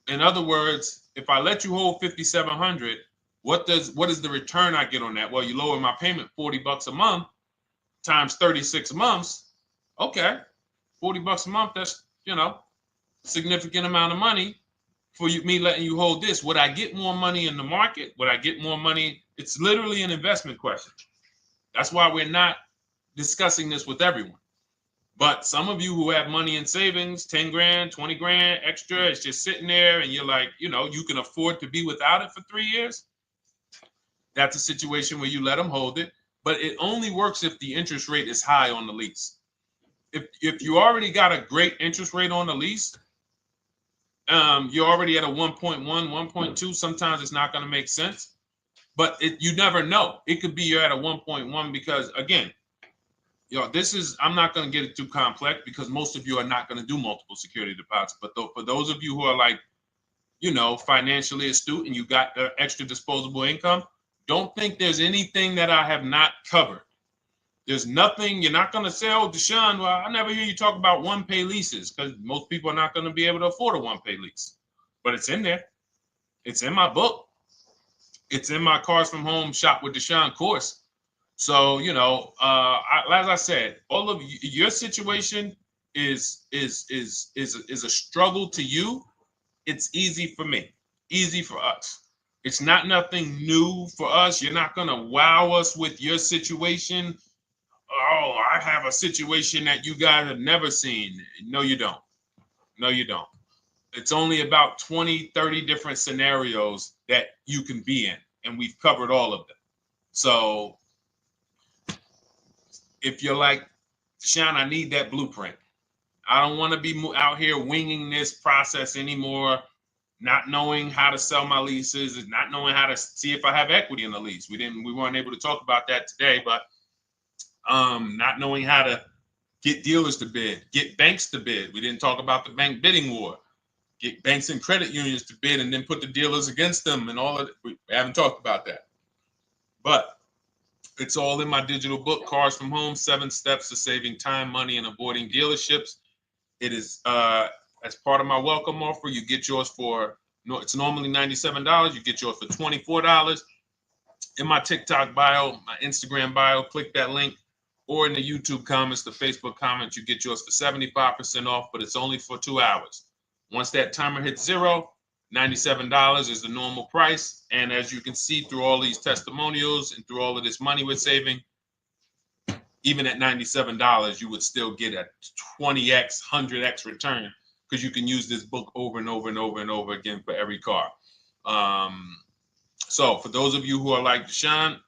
In other words, if I let you hold $5,700, what is the return I get on that? Well, you lower my payment $40 a month times 36 months. Okay, $40 a month. That's significant amount of money for me letting you hold this. Would I get more money in the market? Would I get more money? It's literally an investment question. That's why we're not discussing this with everyone. But some of you who have money in savings, 10 grand, 20 grand extra, it's just sitting there, and you're like, you can afford to be without it for 3 years. That's a situation where you let them hold it, but it only works if the interest rate is high on the lease. If you already got a great interest rate on the lease, you're already at a 1.1, 1.2. Sometimes it's not going to make sense, but you never know. It could be you're at a 1.1 because, again, I'm not going to get it too complex because most of you are not going to do multiple security deposits. But for those of you who are like, financially astute and you got extra disposable income, don't think there's anything that I have not covered. There's nothing. You're not going to say, oh, Deshone, well, I never hear you talk about one-pay leases, because most people are not going to be able to afford a one-pay lease. But it's in there. It's in my book. It's in my Cars from Home Shop with Deshone course. So, as I said, all of your situation is a struggle to you. It's easy for me, easy for us. It's nothing new for us. You're not going to wow us with your situation. Oh, I have a situation that you guys have never seen. No, you don't. No, you don't. It's only about 20, 30 different scenarios that you can be in, and we've covered all of them. So if you're like, Deshone, I need that blueprint. I don't want to be out here winging this process anymore, not knowing how to sell my leases and not knowing how to see if I have equity in the lease. We weren't able to talk about that today, but not knowing how to get dealers to bid, get banks to bid. We didn't talk about the bank bidding war. Get banks and credit unions to bid and then put the dealers against them and all of it. We haven't talked about that. But it's all in my digital book, Cars from Home, 7 Steps to Saving Time, Money, and Avoiding Dealerships. It is, as part of my welcome offer, you get yours it's normally $97. You get yours for $24. In my TikTok bio, my Instagram bio, click that link, or in the YouTube comments, the Facebook comments, you get yours for 75% off, but it's only for 2 hours. Once that timer hits 0, $97 is the normal price. And as you can see through all these testimonials and through all of this money we're saving, even at $97, you would still get a 20x, 100x return, because you can use this book over and over and over and over again for every car. So for those of you who are like, Deshone,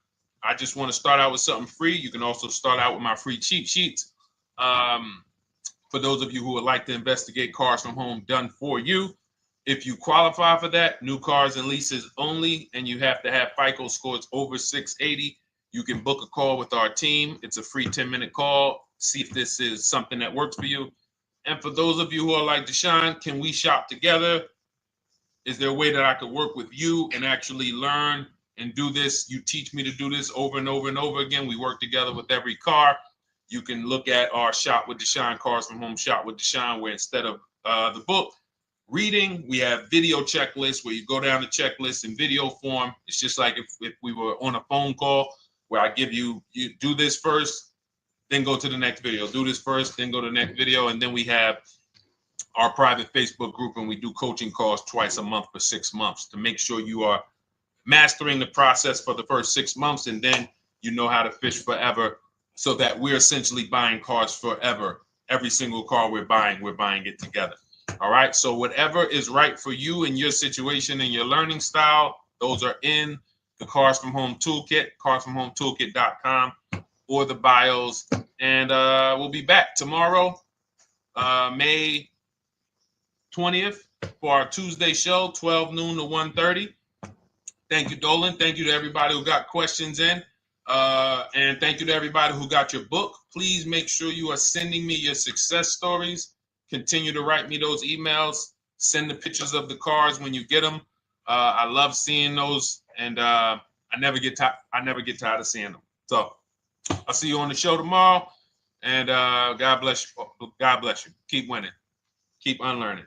I just want to start out with something free, you can also start out with my free cheat sheets. For those of you who would like to investigate Cars from Home done for you, if you qualify for that, new cars and leases only, and you have to have FICO scores over 680, you can book a call with our team. It's a free 10-minute call. See if this is something that works for you. And for those of you who are like, Deshone, can we shop together? Is there a way that I could work with you and actually learn and do this? You teach me to do this over and over and over again. We work together with every car. You can look at our Shop with Deshone, Cars from Home Shop with Deshone, where instead of the book reading, we have video checklists where you go down the checklist in video form. It's just like if we were on a phone call, where I give you do this first, then go to the next video. Do this first, then go to the next video. And then we have our private Facebook group, and we do coaching calls twice a month for 6 months to make sure you are mastering the process for the first 6 months, and then you know how to fish forever so that we're essentially buying cars forever. Every single car we're buying it together. All right. So whatever is right for you and your situation and your learning style, those are in the Cars from Home Toolkit, carsfromhometoolkit.com, or the bios. And we'll be back tomorrow, May 20th, for our Tuesday show, 12 noon to 1:30. Thank you, Dolan. Thank you to everybody who got questions in. And thank you to everybody who got your book. Please make sure you are sending me your success stories. Continue to write me those emails. Send the pictures of the cars when you get them. I love seeing those, and I never get tired of seeing them. So I'll see you on the show tomorrow. And God bless you. God bless you. Keep winning. Keep unlearning.